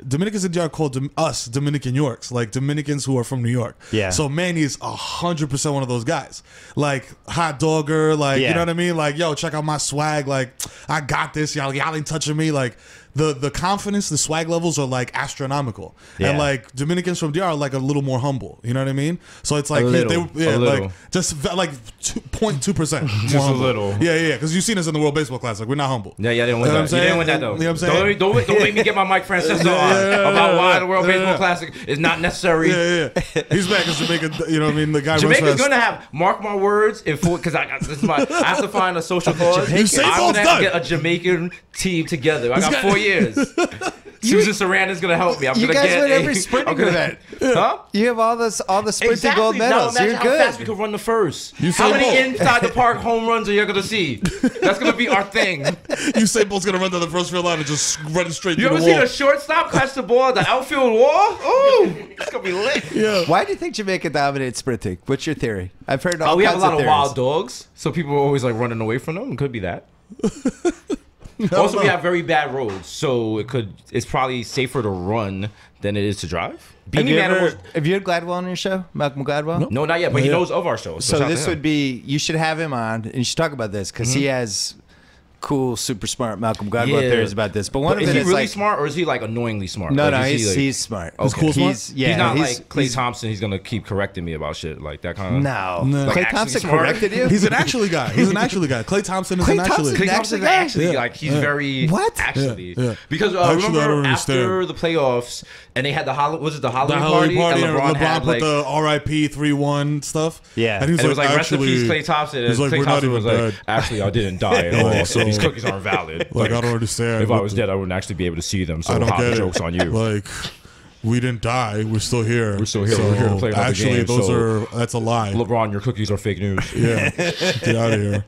Dominicans in DR call us Dominican Yorks, like Dominicans who are from New York. Yeah. So Manny is 100% one of those guys, like hot dogger, like Yeah. you know what I mean, like yo, check out my swag, like I got this, y'all ain't touching me, like. The confidence, the swag levels are like astronomical, Yeah. and like Dominicans from DR are like a little more humble. You know what I mean? So it's like A little. yeah, A little. like just like 0.2%, Just a little. yeah, because you've seen us in the World Baseball Classic. We're not humble. Yeah, you didn't win You know what that. I'm You didn't win saying? that though. You know what I'm saying? Don't make me get my Mike Francesa on about why the World Baseball Classic is not necessary. Yeah. He's back in Jamaica. You know what I mean? The guy runs Jamaica's fast. gonna have, mark my words, because I have to find a social cause. Usain I'm Bolt's gonna have to done. get a Jamaican team together. I got guy- 4 years. Susan Sarandon's gonna help me. I'm You gonna guys get win every sprinting event. Huh? You have all the sprinting gold Now medals. imagine You're how fast we good. could run the first. Usain How many Bolt. inside the park home runs are you gonna see? That's gonna be our thing. Usain Bolt's gonna run to the first field line and just run straight You through ever the seen wall. a shortstop catch the ball at the outfield wall? Ooh, it's gonna be lit. Yeah. Why do you think Jamaica dominates sprinting? What's your theory? I've heard all Oh, we have a kinds lot of theories. wild dogs, so people are always like running away from them. It could be that. Also, we have very bad roads, so it's probably safer to run than it is to drive. Have you, Beanie Man almost- have you had Gladwell on your show, Malcolm Gladwell? no, not yet, but he Yeah. knows of our show. So shout out this to him. would be, you should have him on, and you should talk about this because he has cool, super smart Malcolm Gladwell Yeah. theories about this. But one But of is it he is really like, smart, or is he like annoyingly smart? no, Like, no, is he, like- he's smart. Okay. cool smart? He's not like Clay he's- Thompson. He's gonna keep correcting me about shit like that kind of. No, No. Like Clay actually Thompson smart. corrected you. He's an actually guy. He's an actually guy. Clay Thompson is Klay an actually. Thompson- Clay An Thompson's actual guy? actually Yeah. like he's Yeah. very What? actually Yeah. because Actually, I don't remember understand. after the playoffs and they had the Halloween The Halloween Halloween party, and and LeBron had put like the RIP 3-1 stuff. Yeah. and he and it was like rest in actually, peace Clay Thompson. He's And like, Clay we're not Thompson even was like, dead. actually I didn't die at all, so so- these cookies aren't valid. Like I don't understand. If I what was the- dead, I wouldn't actually be able to see them. So I don't hot get jokes it. on you. Like we didn't die. We're still here. We're still here. We're here to play another actually, game, those so- that's a lie. LeBron, your cookies are fake news. Yeah, get out of here.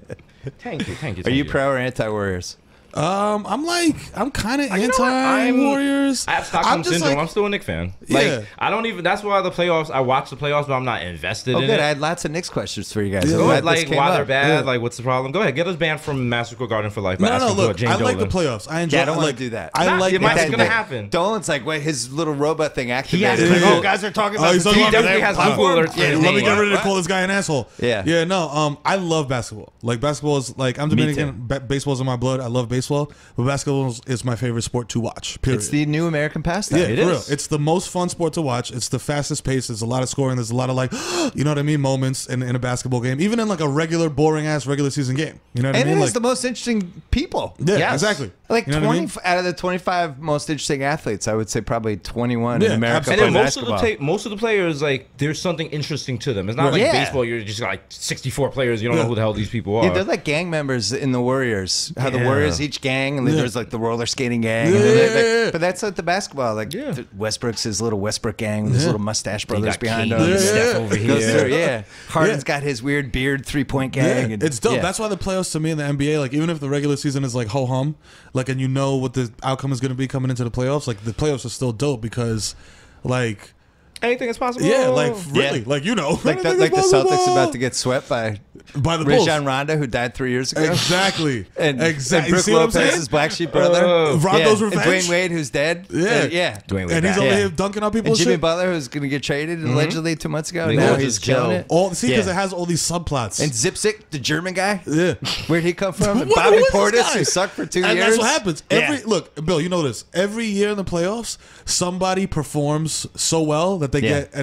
Thank you. Are you pro or anti Warriors? I'm kind of You know what? anti-Warriors. I have Stockholm just syndrome. like- I'm still a Knicks fan. Yeah. Like I don't even. That's why the playoffs. I watch the playoffs, but I'm not invested Oh, in good. it. I had lots of Knicks questions for you guys. Yeah. I'm Go glad ahead, this like came why up. they're bad. Yeah. Like what's the problem? Go ahead, get us banned from Madison Square Garden for life. by No, asking for look, Jane I like Dolan. the playoffs. I enjoy. Yeah, I don't like, want to do that. I like. it might that- be gonna happen. Dolan's like, wait, his little robot thing activated. has- Like, yeah. oh, guys are talking Oh, about he's the talking team. about definitely their has platform. Google alerts for Yeah, his let me name. get ready to What? call this guy an asshole. Yeah. No. I love basketball. Like basketball is like I'm Me Dominican. Baseball's in my blood. I love baseball, but basketball is my favorite sport to watch. Period. It's the new American pastime. Yeah, It for real. is. It's the most fun sport to watch. It's the fastest pace. There's a lot of scoring. There's a lot of like, you know what I mean, moments in a basketball game. Even in like a regular, boring ass regular season game. You know what And I it mean? has Like, the most interesting people. yeah, Yes. exactly. Like You know 20 what I mean? out of the 25 most interesting athletes, I would say probably 21 in Yeah, America And play then basketball. most of the players, like, there's something interesting to them. It's not like Yeah. baseball. You're just like 64 players. You don't know who the hell these people are. Yeah, they're like gang members in the Warriors. How the Yeah. Warriors, each gang, and then there's like the roller skating gang. Yeah, and then yeah. but that's like the basketball. Like Yeah. Westbrook's his little Westbrook gang with his little mustache They brothers got behind King him. and Yeah. Steph over Goes here. through, yeah. Harden's Yeah. got his weird beard 3-point Yeah, gang. And, it's dope. yeah. That's why the playoffs to me in the NBA, like even if the regular season is like ho hum, like and you know what the outcome is going to be coming into the playoffs, like the playoffs are still dope because, like, Anything is possible. yeah, like Yeah. really, like you know, like the anything is Celtics possible. about to get swept by by the Bulls. Rajon Rondo, who died 3 years ago. Exactly, And exactly. Brooke See what I'm Lopez's saying? black sheep brother. Rondo's yeah. revenge. And Dwayne Wade, who's dead. Yeah. Yeah. Dwayne Wade And he's back. over Yeah. here dunking on people. And And Jimmy shit. Butler, who's going to get traded allegedly 2 months ago. They Now all he's just killing chill. it. All see because Yeah. it has all these subplots. And Zipsick, the German guy. yeah. Where'd he come from? And What- Bobby who is this Portis, guy? who sucked for 2 And years. that's what happens. Yeah. Look, Bill, you know this. Every year in the playoffs, somebody performs so well that they Yeah. get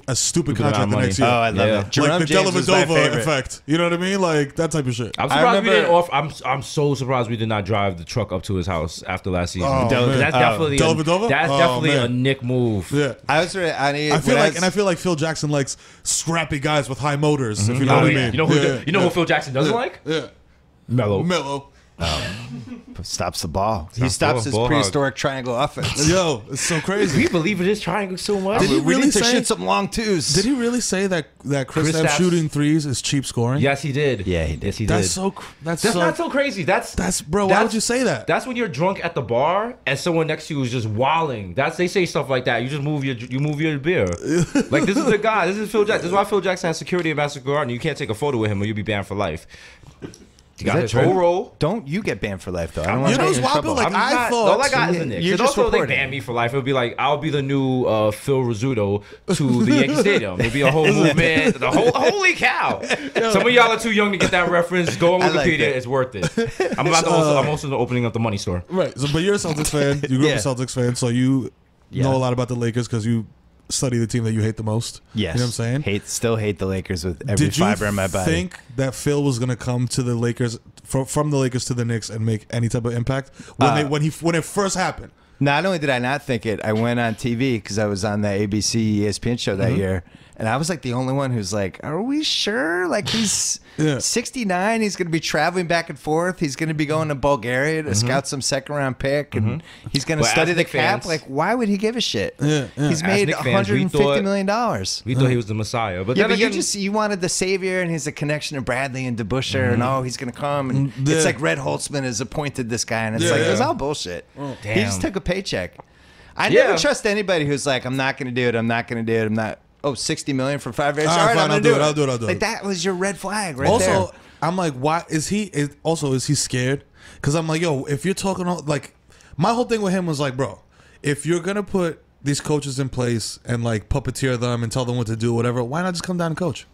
a stupid Stupid amount contract of the money. next year. Oh, I love Yeah. it. Jerome Like the James was my Dellavedova favorite. effect. You know what I mean? Like that type of shit. I'm surprised we remember- didn't off. I'm so surprised we did not drive the truck up to his house after last season. Oh, man. That's definitely Dellavedova? that's Oh, definitely man. a Nick move. Yeah. I was really, I feel like Phil Jackson likes scrappy guys with high motors. If you know Oh, what I yeah. mean. You know who Yeah. who Phil Jackson doesn't like? Yeah. Melo. Melo. stops the ball. He Stops stops the his ball. prehistoric triangle offense. Yo, it's so crazy. We believe in his triangle so much. Did he we really need to say- shoot some long twos. Did he really say that Chris Kristaps- shooting threes is cheap scoring? Yes, he did. Yeah, he did. Yes, he That's did. so. That's Not so crazy. That's bro. Why would you say that? That's when you're drunk at the bar and someone next to you is just wilding. They say stuff like that. You just move your beer. Like this is the guy. This is Phil Jackson. This is why Phil Jackson has security in Madison Square Garden. You can't take a photo with him or you'll be banned for life. He got that his true? whole role. Don't you get banned for life though? I don't You want know to what's get in wild, trouble. like, I'm I not, thought- all I got is the Knicks. You're And just also, they reporting. ban me for life. It'll be like I'll be the new Phil Rizzuto to the Yankee Stadium. It'll be a whole movement. Holy cow! Some of y'all are too young to get that reference. Go on I like Wikipedia. that. It's worth it. I'm also opening up the money store. Right. So, but you're a Celtics fan. You grew Yeah. up a Celtics fan, so you Yeah. know a lot about the Lakers because you study the team that you hate the most. Yes. You know what I'm saying? Still hate the Lakers with every Did you fiber in my body. think that Phil was going to come to the Lakers from the Lakers to the Knicks and make any type of impact when it first happened? Not only did I not think it, I went on TV because I was on the ABC ESPN show that year, and I was like the only one who's like, "Are we sure? Like he's Yeah. 69, he's going to be traveling back and forth. He's going to be going to Bulgaria to scout some second round pick, and he's going to But study as the Knick cap. fans- Like, why would he give a shit? Yeah, yeah. He's As made Knick fans, we $150 thought- million. We thought he was the Messiah, but Yeah, then but again, you wanted the savior, and he's a connection to Bradley and DeBuscher, and oh, he's gonna come, and Yeah. it's like Red Holtzman has appointed this guy, and it's Yeah, like yeah. it's all bullshit. He Damn. just took a paycheck. I Yeah. never trust anybody who's like, I'm not gonna do it. I'm not gonna do it. I'm not. Oh, $60 million for 5 years. All All right, right, fine, I'm I'll gonna do do it. it. I'll do it. I'll do Like it. that was your red flag right Also, there. I'm like, why is he? Is he scared? Because I'm like, yo, if you're talking like, my whole thing with him was like, bro, if you're gonna put these coaches in place and like puppeteer them and tell them what to do, whatever, why not just come down and coach?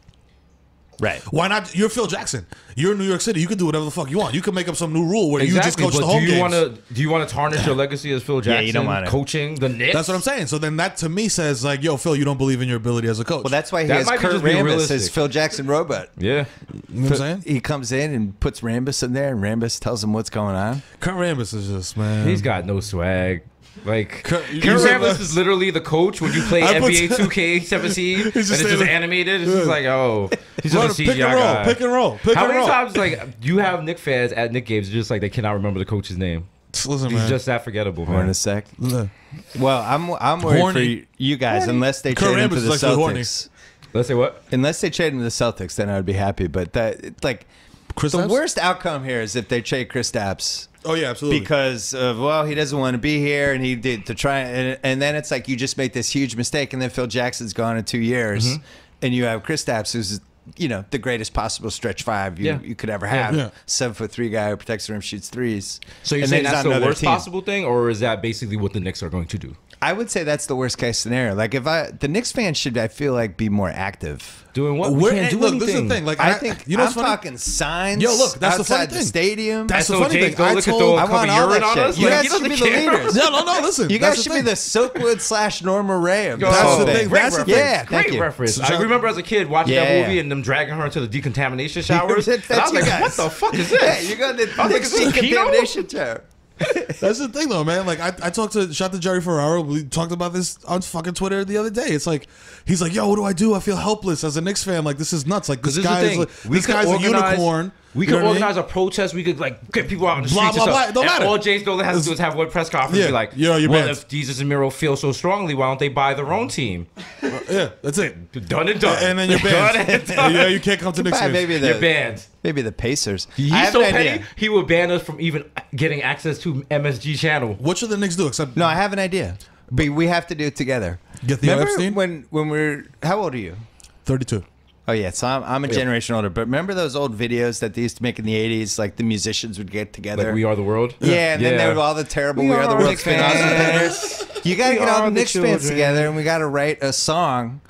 Right. Why not? You're Phil Jackson. You're in New York City. You can do whatever the fuck you want. You can make up some new rule where you just coach but the home do you games. do you want to tarnish your legacy as Phil Jackson? you don't wanna. Coaching the Knicks. That's what I'm saying. So then that to me says like, yo, Phil, you don't believe in your ability as a coach. Well, that's why he That has might be Kurt just being Rambis realistic. as Phil Jackson robot. Yeah, you know what I'm saying. He comes in and puts Rambis in there, and Rambis tells him what's going on. Kurt Rambis is just man. he's got no swag. Like Kurt- Kurt you said Rambis that- is literally the coach when you play I put- NBA 2K17 and it's just saying- animated. It's just like, oh, he's just a CGI pick and roll, guy. pick and roll, pick How and many roll. times like you have Knick fans at Knick games just like they cannot remember the coach's name? Listen, He's man. just that forgettable, More in man. a sec. Listen. Well, I'm worried Horny. for you guys unless they Kurt trade him to Rambis the is actually horny. Celtics. Let's say what? Unless they trade him to the Celtics, then I would be happy. But that like Chris the Stapps? worst outcome here is if they trade Chris Stapps Oh yeah, absolutely. because of he doesn't want to be here and he did to try and then it's like you just make this huge mistake and then Phil Jackson's gone in 2 years and you have Chris Stapps who's the greatest possible stretch five you could ever have. Yeah. 7'3" guy who protects the rim, shoots threes. So you're And saying then he's that's on the another worst team. possible thing, or is that basically what the Knicks are going to do? I would say that's the worst case scenario. Like if the Knicks fans should, I feel like, be more active. Doing what? We can't do look, anything. this is the thing. Like I think you know, I'm what's funny? talking signs. Yo, look, that's the funny outside the thing. stadium. That's the So funny James thing. go I look at told- the I cup want of all urine that on shit. us. You Like, guys he should be doesn't the care. leaders. No. Listen, You that's guys should be thing. the Silkwood / Norma Ray. Of That's this the whole thing. thing. That's the thing. Yeah, thank Great you. reference. So I John- remember as a kid watching that Yeah. movie and them dragging her into the decontamination showers. That's and I was you like, guys. what the fuck is this? Yeah, you're going to I was like, Knicks is this Keno? decontamination tower. That's the thing, though, man. Like, I talked to Jerry Ferraro. We talked about this on fucking Twitter the other day. It's like, he's like, yo, what do I do? I feel helpless as a Knicks fan. Like, this is nuts. Like, this This is the guy is thing. like, We this could guy's a organize- unicorn. We You know could what I mean? organize a protest. We could like get people out in the Blah, streets blah, and stuff. blah. It don't And matter. all James Dolan has to do is have one press conference. Yeah. And be like, Yo, you're well, banned. if Desus and Mero feel so strongly, why don't they buy their own team? Yeah, that's it. Done and done. And then you're Done and banned. done. Yeah, you can't come to Knicks Goodbye, games. maybe You're banned. Maybe the Pacers. I He's have so an petty, idea. he would ban us from even getting access to MSG channel. What should the Knicks do except No, I have an idea. But we have to do it together. Get Theo Remember Epstein? when we're how old are you? 32? Oh yeah, so I'm a generation older. But remember those old videos that they used to make in the '80s? Like the musicians would get together. Like We Are the World. yeah, and then Yeah. there were all the terrible We Are the are World Knicks fans. fans. You got to We get all are the the Knicks fans children. together, and we got to write a song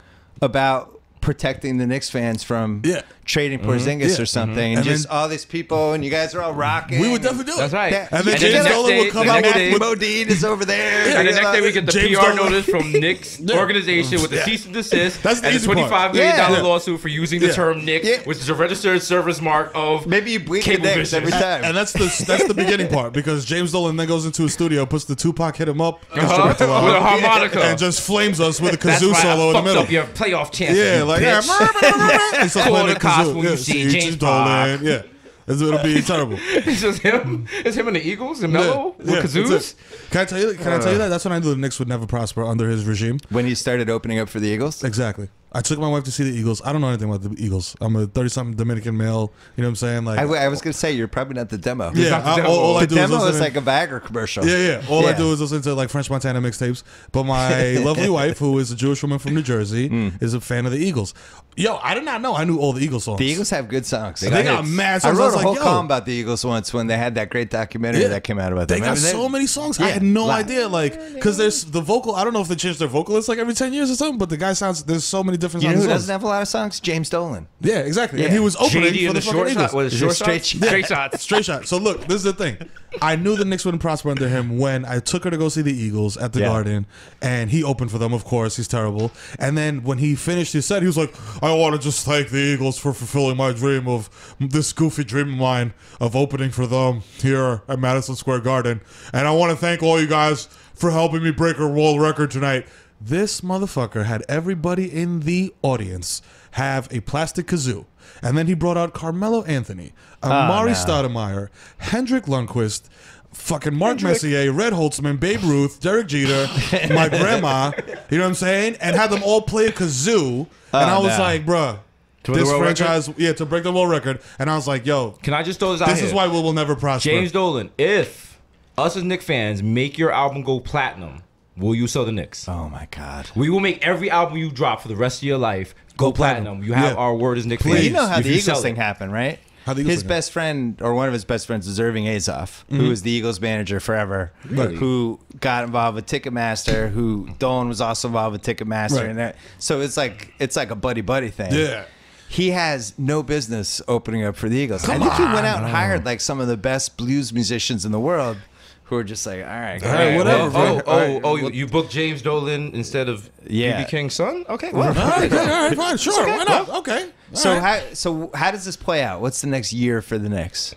about protecting the Knicks fans from Yeah. trading Porzingis Yeah. or something, and And just then- all these people, and you guys are all rocking. We would definitely do it. That's right. Yeah. And then And James the Dolan next would come day- out the next with day- Modine is over there. And the next day we get the James PR Dolan. notice from Knicks organization with the cease and desist That's the and a easy part. $25 million Yeah. lawsuit for using the Yeah. term Knicks, Yeah. which is a registered service mark of Maybe you bleed the Cablevision. Knicks every time. And that's the beginning part, because James Dolan then goes into a studio, puts the Tupac hit him up with instrumental a out, harmonica. and just flames us with a That's kazoo why solo I in the fucked middle. up your playoff chances. Yeah, you like bitch. and so Call playing the the cops kazoo. when you Yeah, see James Bond. Yeah, it'll be terrible. It's just him. It's him and the Eagles and Melo with that's kazoos. it. Can I tell you? Can I tell you that? That's when I knew the Knicks would never prosper under his regime. When you started opening up for the Eagles? Exactly. I took my wife to see the Eagles. I don't know anything about the Eagles. I'm a 30-something Dominican male. You know what I'm saying? Like, I was going to say, you're probably not the demo. yeah. not the demo. All I The do is demo listen is in- like a Viagra commercial. Yeah. All I Yeah. do is listen to like French Montana mixtapes. But my lovely wife, who is a Jewish woman from New Jersey, is a fan of the Eagles. Yo, I did not know I knew all the Eagles songs. The Eagles have good songs. They got hits. mad I songs. wrote was a like, whole yo, column about the Eagles once when they had that great documentary Yeah. that came out about They them. got Remember so many songs. I Yeah, had no lot. idea. Like, because there's the vocal. I don't know if they changed their vocalist like every 10 years or something, but the guy sounds. There's so many different You know who songs. doesn't have a lot of songs? James Dolan. Yeah, exactly. And Yeah. he was opening JD for and the the fucking short Eagles. shot. Was it Is it short straight shots? shot? Straight shots. Straight shot. So look, this is the thing. I knew the Knicks wouldn't prosper under him when I took her to go see the Eagles at the Yeah. Garden, and he opened for them. Of course, he's terrible. And then when he finished his set, he was like, "I want to just thank the Eagles for fulfilling my dream of this goofy dream of mine of opening for them here at Madison Square Garden, and I want to thank all you guys for helping me break a world record tonight." This motherfucker had everybody in the audience have a plastic kazoo. And then he brought out Carmelo Anthony, Amari no. Stoudemire, Hendrick Lundqvist, fucking Mark Messier, Red Holtzman, Babe Ruth, Derek Jeter, my grandma, you know what I'm saying? And had them all play a kazoo. And I was no. like, bruh, the this world franchise, to break the world record. And I was like, yo, Can I just throw this out this here? is why we will never prosper. James Dolan, if us as Knicks fans make your album go platinum, will you sell the Knicks? Oh, my God. We will make every album you drop for the rest of your life go platinum. You have Yeah. our word as Knicks Please. fans. You know how If the you Eagles sell thing it. happened, right? How the Eagles His thing best friend, or one of his best friends, is Irving Azoff, who was the Eagles manager forever, Really? who got involved with Ticketmaster, who Dolan was also involved with Ticketmaster. Right. And that, so it's like a buddy thing. Yeah. He has no business opening up for the Eagles. I think he went out and hired like some of the best blues musicians in the world who are just like, all right, whatever, bro. You booked James Dolan instead of Yeah. BB King's son? Okay, well. All right, fine, sure, why not? Okay. So All right. how does this play out? What's the next year for the Knicks?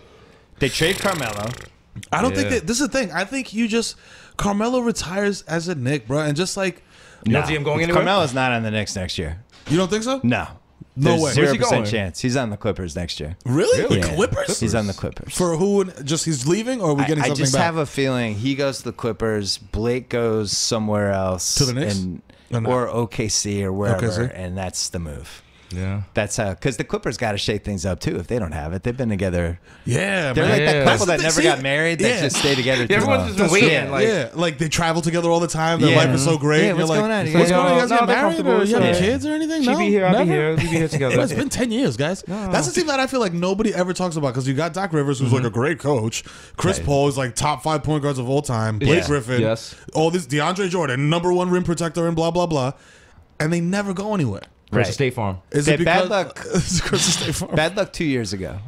They trade Carmelo. I don't think Yeah. that this is the thing. I think Carmelo retires as a Knick, bro, and just like You don't see him going anywhere? Carmelo's not on the Knicks next year. you don't think so? No. No There's way. Where's he 0% going? chance. He's on the Clippers next year. Really? The Yeah. Clippers? He's on the Clippers. For who? Just he's leaving, or are we getting I something just back? have a feeling he goes to the Clippers, Blake goes somewhere else. To the Knicks? Or OKC or wherever, OKC? and that's the move. Yeah. That's how, because the Clippers got to shake things up too if they don't have it. They've been together. Yeah, They're man. like Yeah. that That's couple the that thing, never see? got married that Yeah. just stay together too Everyone's long. just been waiting. Yeah. Like, yeah, like they travel together all the time. Their Yeah. life is so great. Yeah, and what's you're like, going on? You What's guys- going on? You guys No, get they're married? Or comfortable. you have Yeah. kids or anything? She No, be here, I'll be never? here. We'll be here together. Bro, it's been 10 years, guys. That's the team that I feel like nobody ever talks about because you got Doc Rivers, who's like a great coach. Chris Right. Paul is like top 5 point guards of all time. Blake Yeah. Griffin. Yes. All this DeAndre Jordan, #1 rim protector, and blah, blah, blah. And they never go anywhere. Versus Right. State Farm. Is They it had bad because luck. It's because of State Farm? Bad luck 2 years ago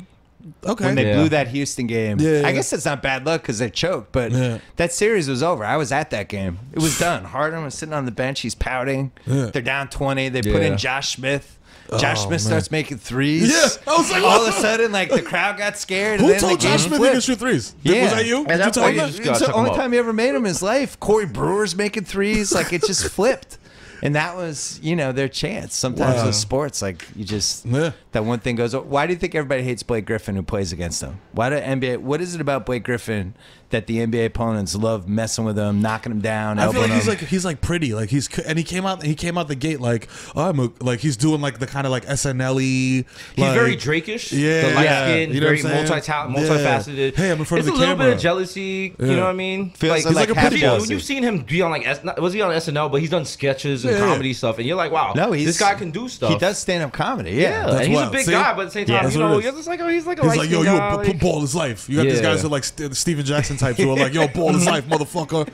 Okay. when they Yeah. blew that Houston game. Yeah, yeah. I guess it's not bad luck because they choked, but Yeah. that series was over. I was at that game. It was done. Harden was sitting on the bench. He's pouting. Yeah. They're down 20. They put Yeah. in Josh Smith. Josh Oh, Smith man. starts making threes. Yeah, I was like, all what of a sudden, like the crowd got scared. Who and then told the game Josh Smith he flipped. could shoot threes? Yeah. Was that you? And Did you that's tell why him you that? just It's gotta the check only him out. time he ever made them in his life. Corey Brewer's making threes. Like it just flipped. And that was, their chance. Sometimes Wow. with sports, like you just Yeah. that one thing goes. Why do you think everybody hates Blake Griffin who plays against him? Why do NBA? What is it about Blake Griffin that the NBA opponents love messing with him, knocking him down, I feel elbowing like him? he's like pretty, like and he came out the gate like like he's doing like the kind of like SNL-y. He's like, very Drakish. Yeah. The light Yeah. skin, You know very what I'm saying? multifaceted. Hey, I'm in front it's of the a little camera. bit of jealousy. Yeah. You know what I mean? Feels like a pretty half boy. when you've seen him be on like was he on SNL? But he's done sketches and Yeah. comedy stuff, and you're like, wow, No, this guy can do stuff. He does stand up comedy. Yeah, Yeah. That's and he's wild. a big See? guy, but at the same Yeah. time, That's you what know, it is. he's just like, he's like a He's light like, yo, guy. ball is life. You got these Yeah. guys who are like Steven Jackson types who are like, yo, ball is life, motherfucker.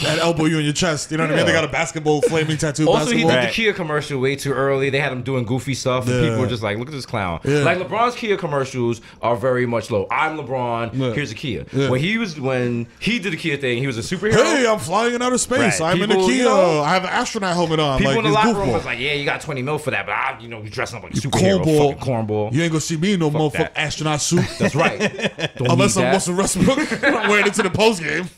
and elbow you in your chest. You know what I mean? They got a basketball flaming tattoo. Also, he basketball. did the Kia commercial way too early. They had him doing goofy stuff, and people were just like, "Look at this clown." Yeah. Like LeBron's Kia commercials are very much low. I'm LeBron. Yeah. Here's a Kia. Yeah. When he did the Kia thing, he was a superhero. Hey, I'm flying in outer space. Right. I'm in a People, Kia. you know, I have an astronaut helmet on. People like, in the it's locker room goofball. was like, "Yeah, you got 20 mil for that, but you dressing up like a superhero, Cornball. fucking cornball." You ain't gonna see me in no motherfucking that. astronaut suit. That's right. Don't Unless need I'm that. Russell Westbrook. I'm wearing it to the post game.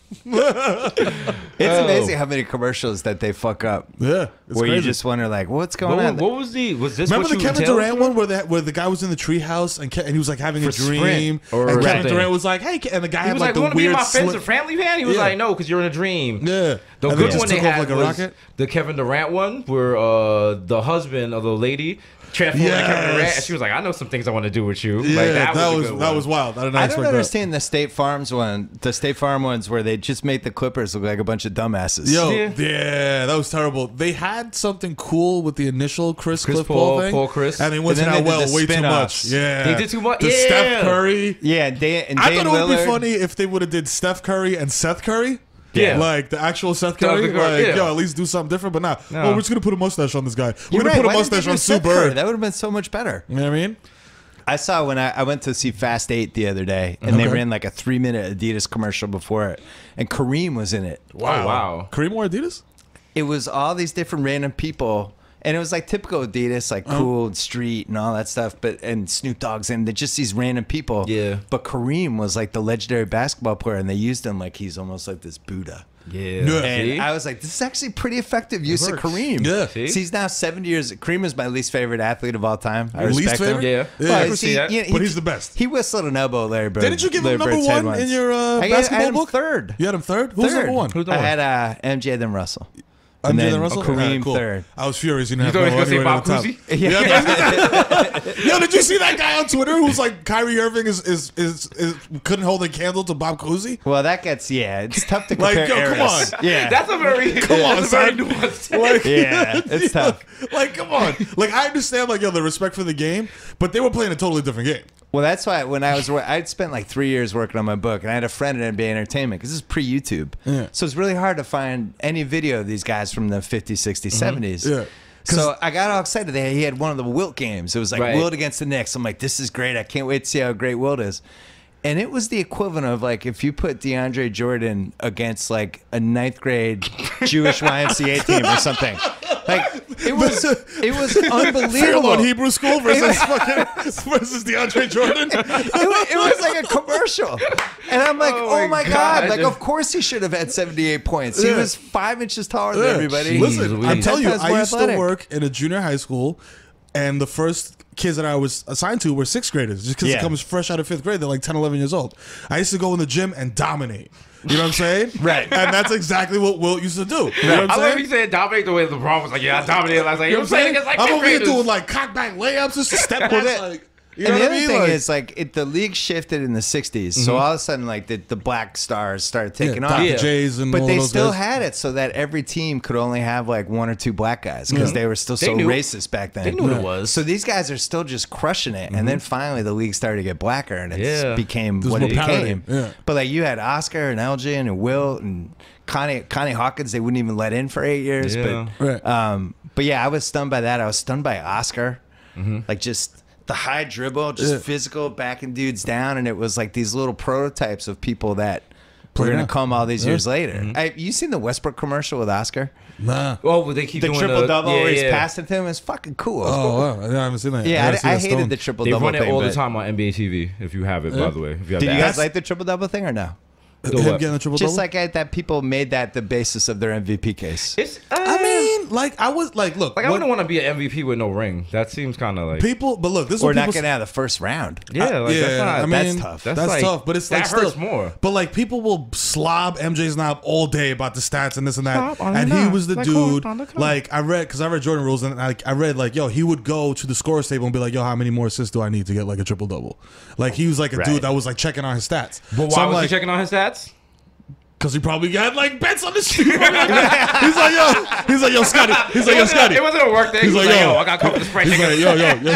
It's amazing how many commercials that they fuck up. Yeah, it's Where crazy. you just wonder, like, what's going on? What was this? Remember what the you Kevin entailed Durant for? one where the guy was in the treehouse and he was like having a For Sprint dream, or and Kevin something. Durant was like, "Hey," and the guy He had was like like, the "You want to be weird my friends slip. and family man?" He was Yeah. like, "No, because you're in a dream." Yeah, The and good just one they took off had like a was rocket. the Kevin Durant one, where the husband of the lady transformed into Kevin Durant, Yes. and she was like, "I know some things I want to do with you." Yeah, Like, that a was good that one. was wild. I did not I expect don't that. understand the State Farms one, the State Farm ones where they just made the Clippers look like a bunch of dumbasses. Yo, Yeah. yeah, that was terrible. They had something cool with the initial Chris Chris Cliff Paul thing, Paul Chris. and it went And to then that they did well the way too spin-offs. much. Yeah, They did too much. The Yeah. Steph Curry. Yeah, Dan I thought it would be Lillard. funny if they would have did Steph Curry and Seth Curry. Yeah. Like the actual Seth Dr. Curry. Curry, Like, yeah. yo, at least do something different. But nah, No. oh, we're just going to put a mustache on this guy. We're You're going to right. put a Why didn't mustache they on do Sue Seth Curry? Bird. That would have been so much better. You know what I mean? I saw when I went to see Fast 8 the other day, and they Okay. ran like a 3-minute Adidas commercial before it, and Kareem was in it. Wow. Wow. Kareem wore Adidas? It was all these different random people, and it was like typical Adidas, like cool and street and all that stuff. And Snoop Dogg's in. They're just these random people. Yeah. But Kareem was like the legendary basketball player, and they used him like he's almost like this Buddha. Yeah. Yeah. And See? I was like, this is actually pretty effective use of works. Kareem. Yeah. See? So he's now 70 years. Kareem is my least favorite athlete of all time. I Your least respect him. favorite? Yeah. Yeah. I can see that. But he's the best. He whistled an elbow at Larry Bird. Didn't you give him Larry number Bird's head one once. in your I basketball had him book? third. You had him third? Who's Third. number one? Who's I number had MJ then Russell. MJ And then then Russell? Kareem Alright, cool. third. I was furious. You didn't You have thought he was no going to say anywhere Bob on top. Cousy? Yeah, Yo, did you see that guy on Twitter who's like Kyrie Irving is couldn't hold a candle to Bob Cousy? Well, that gets it's tough to Like, compare. yo, come eras. on. Yeah, That's a very Come on, that's a very son. nuanced. Like, Yeah, it's tough. Like, come on. Like, I understand, like, yo, the respect for the game, but they were playing a totally different game. Well, that's why when I'd spent like 3 years working on my book, and I had a friend at NBA Entertainment because this is pre-YouTube. Yeah. So it's really hard to find any video of these guys from the 50s, 60s, 70s. Yeah. So I got all excited. He had one of the Wilt games. It was like Right. Wilt against the Knicks. I'm like, this is great. I can't wait to see how great Wilt is. And it was the equivalent of like if you put DeAndre Jordan against like a 9th grade Jewish YMCA team or something. Like it was unbelievable. Fairlawn Hebrew School versus versus DeAndre Jordan. It was like a commercial. And I'm like, Oh oh my my God. God. Like, of course he should have had 78 points. He Yeah. was 5 inches taller than Yeah. everybody. Listen, Louise. I'm telling you, 10 times I more used to athletic. work in a junior high school, and the first kids that I was assigned to were 6th graders, just because Yeah. it comes fresh out of 5th grade. They're like 10, 11 years old. I used to go in the gym and dominate. You know what I'm saying? Right. And that's exactly what Wilt used to do. You know what I I'm love saying? you saying dominate the way LeBron was like, yeah, I dominated last night. You know what I'm saying? Against like I'm fifth over here graders. doing like cock back layups, just step Well, backs, that- like. You know And the what I other mean? thing Like, is, like, the league shifted in the 60s. So all of a sudden, like, the black stars started taking off. Dr. Yeah. J's and But all they those still guys. had it so that every team could only have like 1 or 2 black guys because they were still so knew- racist back then. They knew what it was. So these guys are still just crushing it, and then finally the league started to get blacker, and it Yeah. became There's what it more parity. became. Yeah. But like you had Oscar and Elgin and Wilt and Connie Hawkins, they wouldn't even let in for 8 years. Yeah. Right. But yeah, I was stunned by that. I was stunned by Oscar, like just the high dribble, just Yeah. physical, backing dudes down, and it was like these little prototypes of people that were Play going now. to come all these years later. Mm-hmm. You seen the Westbrook commercial with Oscar? Nah. Oh, but they keep The doing triple double yeah, where he's yeah. passing to him is fucking cool. Oh, wow. I haven't seen that. Yeah, gotta see I that hated stone. the triple They double run it thing. all the but- time on NBA TV. If you have it, by the way, if you have Did the you app. guys like the triple double thing or no? The Him what? getting a triple Just double? like that people made that the basis of their MVP case. It's, I mean, like, I was like, look, like I what- wouldn't want to be an MVP with no ring. That seems kind of like people, but look, this is Or what not people getting out of the first round. yeah, like that's not. I that's mean, tough. That's That's like- tough, but it's like that still hurts more. But like people will slob MJ's knob all day about the stats and this and that, Slob on and the he knob, was the like dude. corn on the cob. Like I read Jordan rules, and like I read like yo, he would go to the scores table and be like, yo, how many more assists do I need to get like a triple double? Like he was like a Right. dude that was like checking on his stats. But So why I'm was like, he checking on his stats? Because he probably got like bets on the street. He's like, yo, Scotty. He's like, yo, Scotty. It wasn't a work thing. He's like, yo, I got to cover the spread. He's like, yo,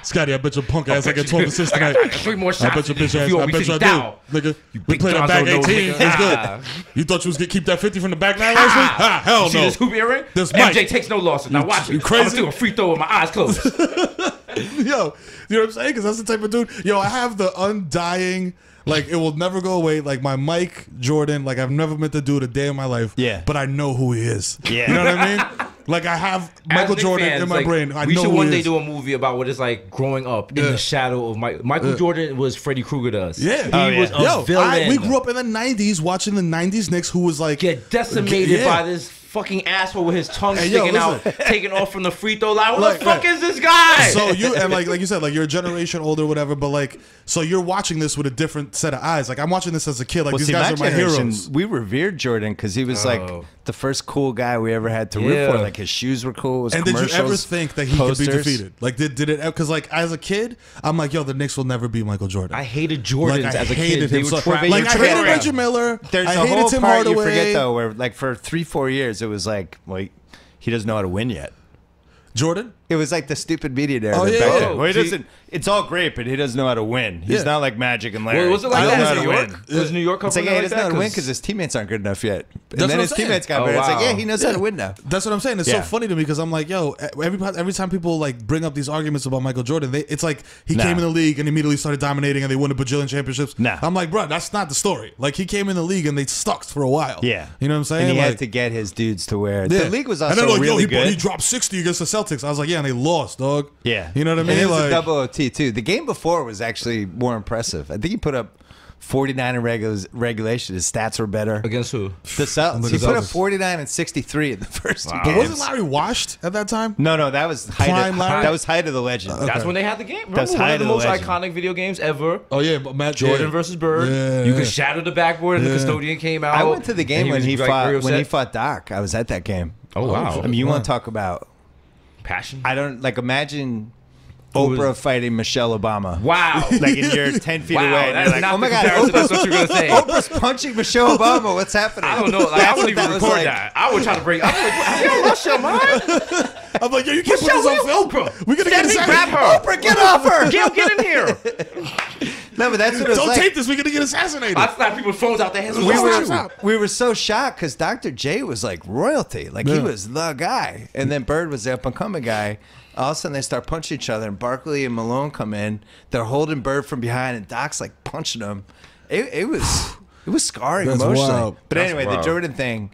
Scotty, I bet your punk ass I get 12 assists tonight. I got 3 more shots. I bet your bitch ass. I bet you I do. Nigga, we played a back 18. It's good. You thought you was going to keep that 50 from the back nine last week? Ha, hell no. See this hoop earring? MJ takes no losses. Now watch it. Crazy. I'm going to do a free throw with my eyes closed. Yo, you know what I'm saying? Because that's the type of dude. Yo, I have the undying, like, it will never go away. Like, my Mike Jordan, like, I've never meant to do it a day in my life. Yeah. But I know who he is. Yeah. You know what I mean? Like, I have Michael Knicks Jordan fans, in my like, brain. I we know should who one he day is. do a movie about what it's like growing up in the shadow of Michael Jordan was Freddy Krueger to us. Yeah. He was a villain. We grew up in the 90s watching the 90s Knicks who was like... Get decimated by this fucking asshole with his tongue sticking out, taking off from the free throw line. What the fuck is this guy? So you, and like you said, like you're a generation older, whatever, but like, so you're watching this with a different set of eyes. Like I'm watching this as a kid. Like these guys are my heroes. We revered Jordan because he was like the first cool guy we ever had to root for. Like his shoes were cool. His and did you ever think that he could be defeated? Like did it? Because like as a kid, I'm like, yo, the Knicks will never be Michael Jordan. I hated Jordans like, as a kid. Him so, like I hated Reggie Miller. There's I a hated whole Tim part Hardaway. you forget though, where like for 3-4 years it was like, well, he doesn't know how to win yet. Jordan? It was like the stupid media narrative. Oh, yeah, back yeah. then. Well, he doesn't. It's all great, but he doesn't know how to win. He's not like Magic and Larry. Well, was it like he that doesn't in know New how to York? win. Was New York It's like, covering he like doesn't that? know how to win because his teammates aren't good enough yet. And That's then what his I'm saying. teammates got better. It's like, yeah, he knows how to win now. That's what I'm saying. It's so funny to me because I'm like, yo, every time people like bring up these arguments about Michael Jordan, it's like he came in the league and immediately started dominating and they won a bajillion championships. Nah. I'm like, bro, that's not the story. Like he came in the league and they sucked for a while. Yeah. You know what I'm saying? And he like, had to get his dudes to where the league was also and then, like, really good. He dropped 60 against the Celtics. I was like, yeah, and they lost, dog. Yeah. You know what I mean? And it was like, a double OT too. The game before was actually more impressive. I think he put up 49 in regulation. His stats were better. Against who? The Celtics. He the put up Celtics. 49 and 63 in the first two But games. wasn't Larry washed at that time? No, that was height Prime Larry? that was height of the legend. That's when they had the game. Remember, That's one height of the of the most legend. iconic video games ever. Oh yeah, but Matt Jordan versus Bird. Yeah, You yeah. could shatter the backboard, and the custodian came out. I went to the game and when was, he like, fought very upset. fought Doc. I was at that game. Oh wow! I mean, you want to talk about Passion. I don't like imagine Who was- Oprah fighting Michelle Obama. Wow! Like and you're 10 feet Wow, away. And that's you're like, not oh my the god, comparison. That's Oprah's, what you're gonna say. Oprah's punching Michelle Obama. What's happening? I don't know. Like, I That's wouldn't what even was record like. that. I would try to break. I'm like, have you lost your mind? I'm like, yo, you can't put this on film. Oprah. We're gonna get Stephanie, a grab her. Oprah, get off her! Gail, get in here. No, but that's what it was Don't like. tape this. We're gonna get assassinated. I slapped people's phones out their hands. We were so shocked because Dr. J was like royalty. Like he was the guy. And then Bird was the up and coming guy. All of a sudden they start punching each other and Barkley and Malone come in. They're holding Bird from behind and Doc's like punching him. It was scarring That's emotionally. wild. But That's anyway, wild. the Jordan thing,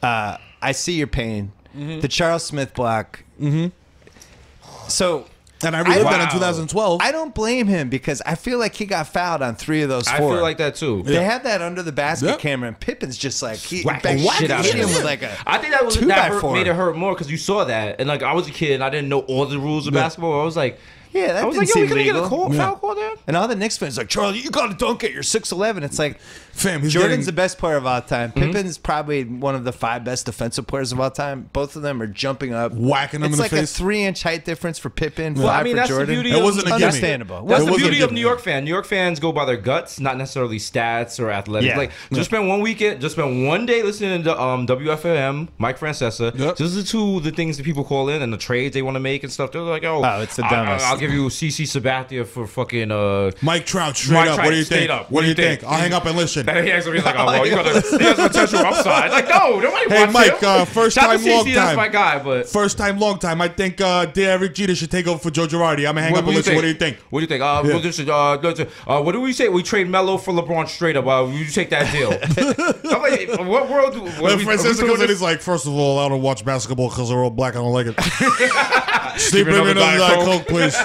I see your pain. The Charles Smith block. So And I relived that in Wow. 2012. I don't blame him because I feel like he got fouled on 3 of those 4. I feel like that too. They had that under the basket Yep. camera, and Pippen's just like he Whack the shit out hit of him him. with like a. I think that was 2x4. made it hurt more because you saw that, and like I was a kid and I didn't know all the rules of basketball. I was like, Yeah, that I was didn't like, yo, we seem gonna get a legal. foul call there. And all the Knicks fans are like, Charlie, you got to dunk it. You're 6'11". It's like Fam, he's Jordan's getting- the best player of all time. Pippen's probably one of the 5 best defensive players of all time. Both of them are jumping up, Whacking them it's in the like face. a 3-inch height difference for Pippen. Well, 5 I mean, for that's Jordan. the beauty It of wasn't a gimme. understandable. That's It the wasn't beauty a of gimme. New York fan. New York fans go by their guts, not necessarily stats or athletics. Yeah. Like, just spend one weekend, just spend one day listening to WFM, Mike Francesa. Yep. Just listen to the things that people call in and the trades they want to make and stuff. They're like, oh, it's the dumbest. I'll give you CC Sabathia for fucking Mike Trout straight Mike up. Trout What do you straight think? up. What do you think? I'll hang up and listen. He has to be like, oh, well, you got he has potential upside. Like, no, nobody Hey, wants Mike, him. first Shout out time, to long CC, that's time. my guy, but First time, long time. I think Derek Jeter should take over for Joe Girardi. I'm gonna hang up and listen. What do you think? What do you think? What do we say? We trade Melo for LeBron straight up. Would you take that deal? I'm like, what world? When Francisco comes in, he's like, first of all, I don't watch basketball because they're all black. I don't like it. Steve, bring me another Diet Coke, please.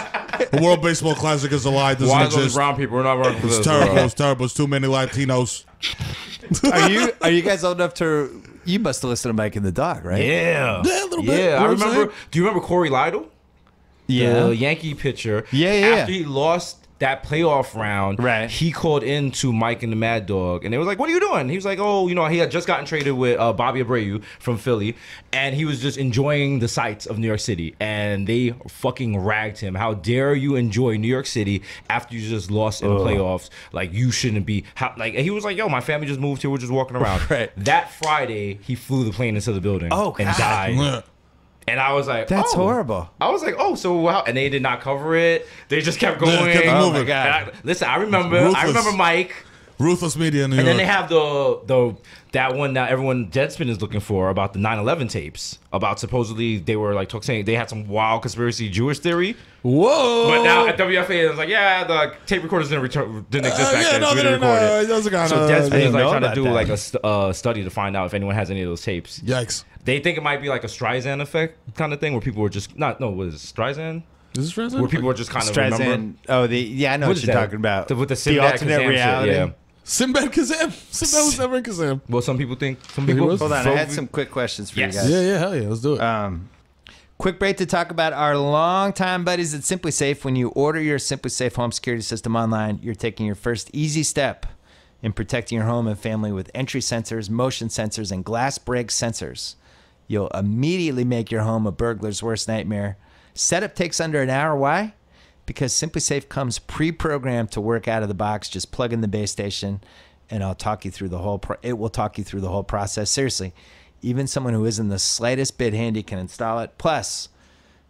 The World Baseball Classic is a lie. It doesn't Why are those exist. brown people? We're not working for It's this. terrible. It's terrible. It's too many Latinos. Are you guys old enough to? You must have listened to Mike and the Dog, right? Yeah, Yeah, a little bit. Yeah, You know I what I'm remember. saying? Do you remember Corey Lytle? Yeah. The Yankee pitcher. Yeah. After he lost that playoff round, Right. he called in to Mike and the Mad Dog, and they was like, "What are you doing?" He was like, "Oh, you know, he had just gotten traded with Bobby Abreu from Philly, and he was just enjoying the sights of New York City." And they fucking ragged him. How dare you enjoy New York City after you just lost in the playoffs? Like, you shouldn't be. And he was like, "Yo, my family just moved here. We're just walking around." Right. That Friday, he flew the plane into the building and God. died. And I was like, That's oh. horrible. I was like, oh, so how? And they did not cover it. They just kept going. kept moving. Oh my God. Listen, I remember Mike. Ruthless media in New And York. then they have that one that everyone Deadspin is looking for about the 9/11 tapes. About supposedly they were like saying they had some wild conspiracy Jewish theory. Whoa! But now at WFA it was like, yeah, the tape recorders didn't exist back then. no, So we didn't record it. Those are kind So of Deadspin is like know trying to about do that. like a study to find out if anyone has any of those tapes. Yikes! They think it might be like a Streisand effect kind of thing where people were just what is it, Streisand? Is this Streisand? Where people were just kind of remember. Streisand. Oh, I know what is you're that? talking about. With the the Sinbad alternate Kazam reality. shit, yeah. Sinbad Kazam. Sinbad was never in Kazam. Well, some people think. Some He people. was? Hold on, I had some quick questions for Yes. you guys. Yeah, hell yeah, let's do it. Quick break to talk about our longtime buddies at Simply Safe. When you order your Simply Safe home security system online, you're taking your first easy step in protecting your home and family with entry sensors, motion sensors, and glass break sensors. You'll immediately make your home a burglar's worst nightmare. Setup takes under an hour. Why? Because Simply Safe comes pre-programmed to work out of the box. Just plug in the base station, and I'll talk you through the whole. It will talk you through the whole process. Seriously, even someone who isn't the slightest bit handy can install it. Plus,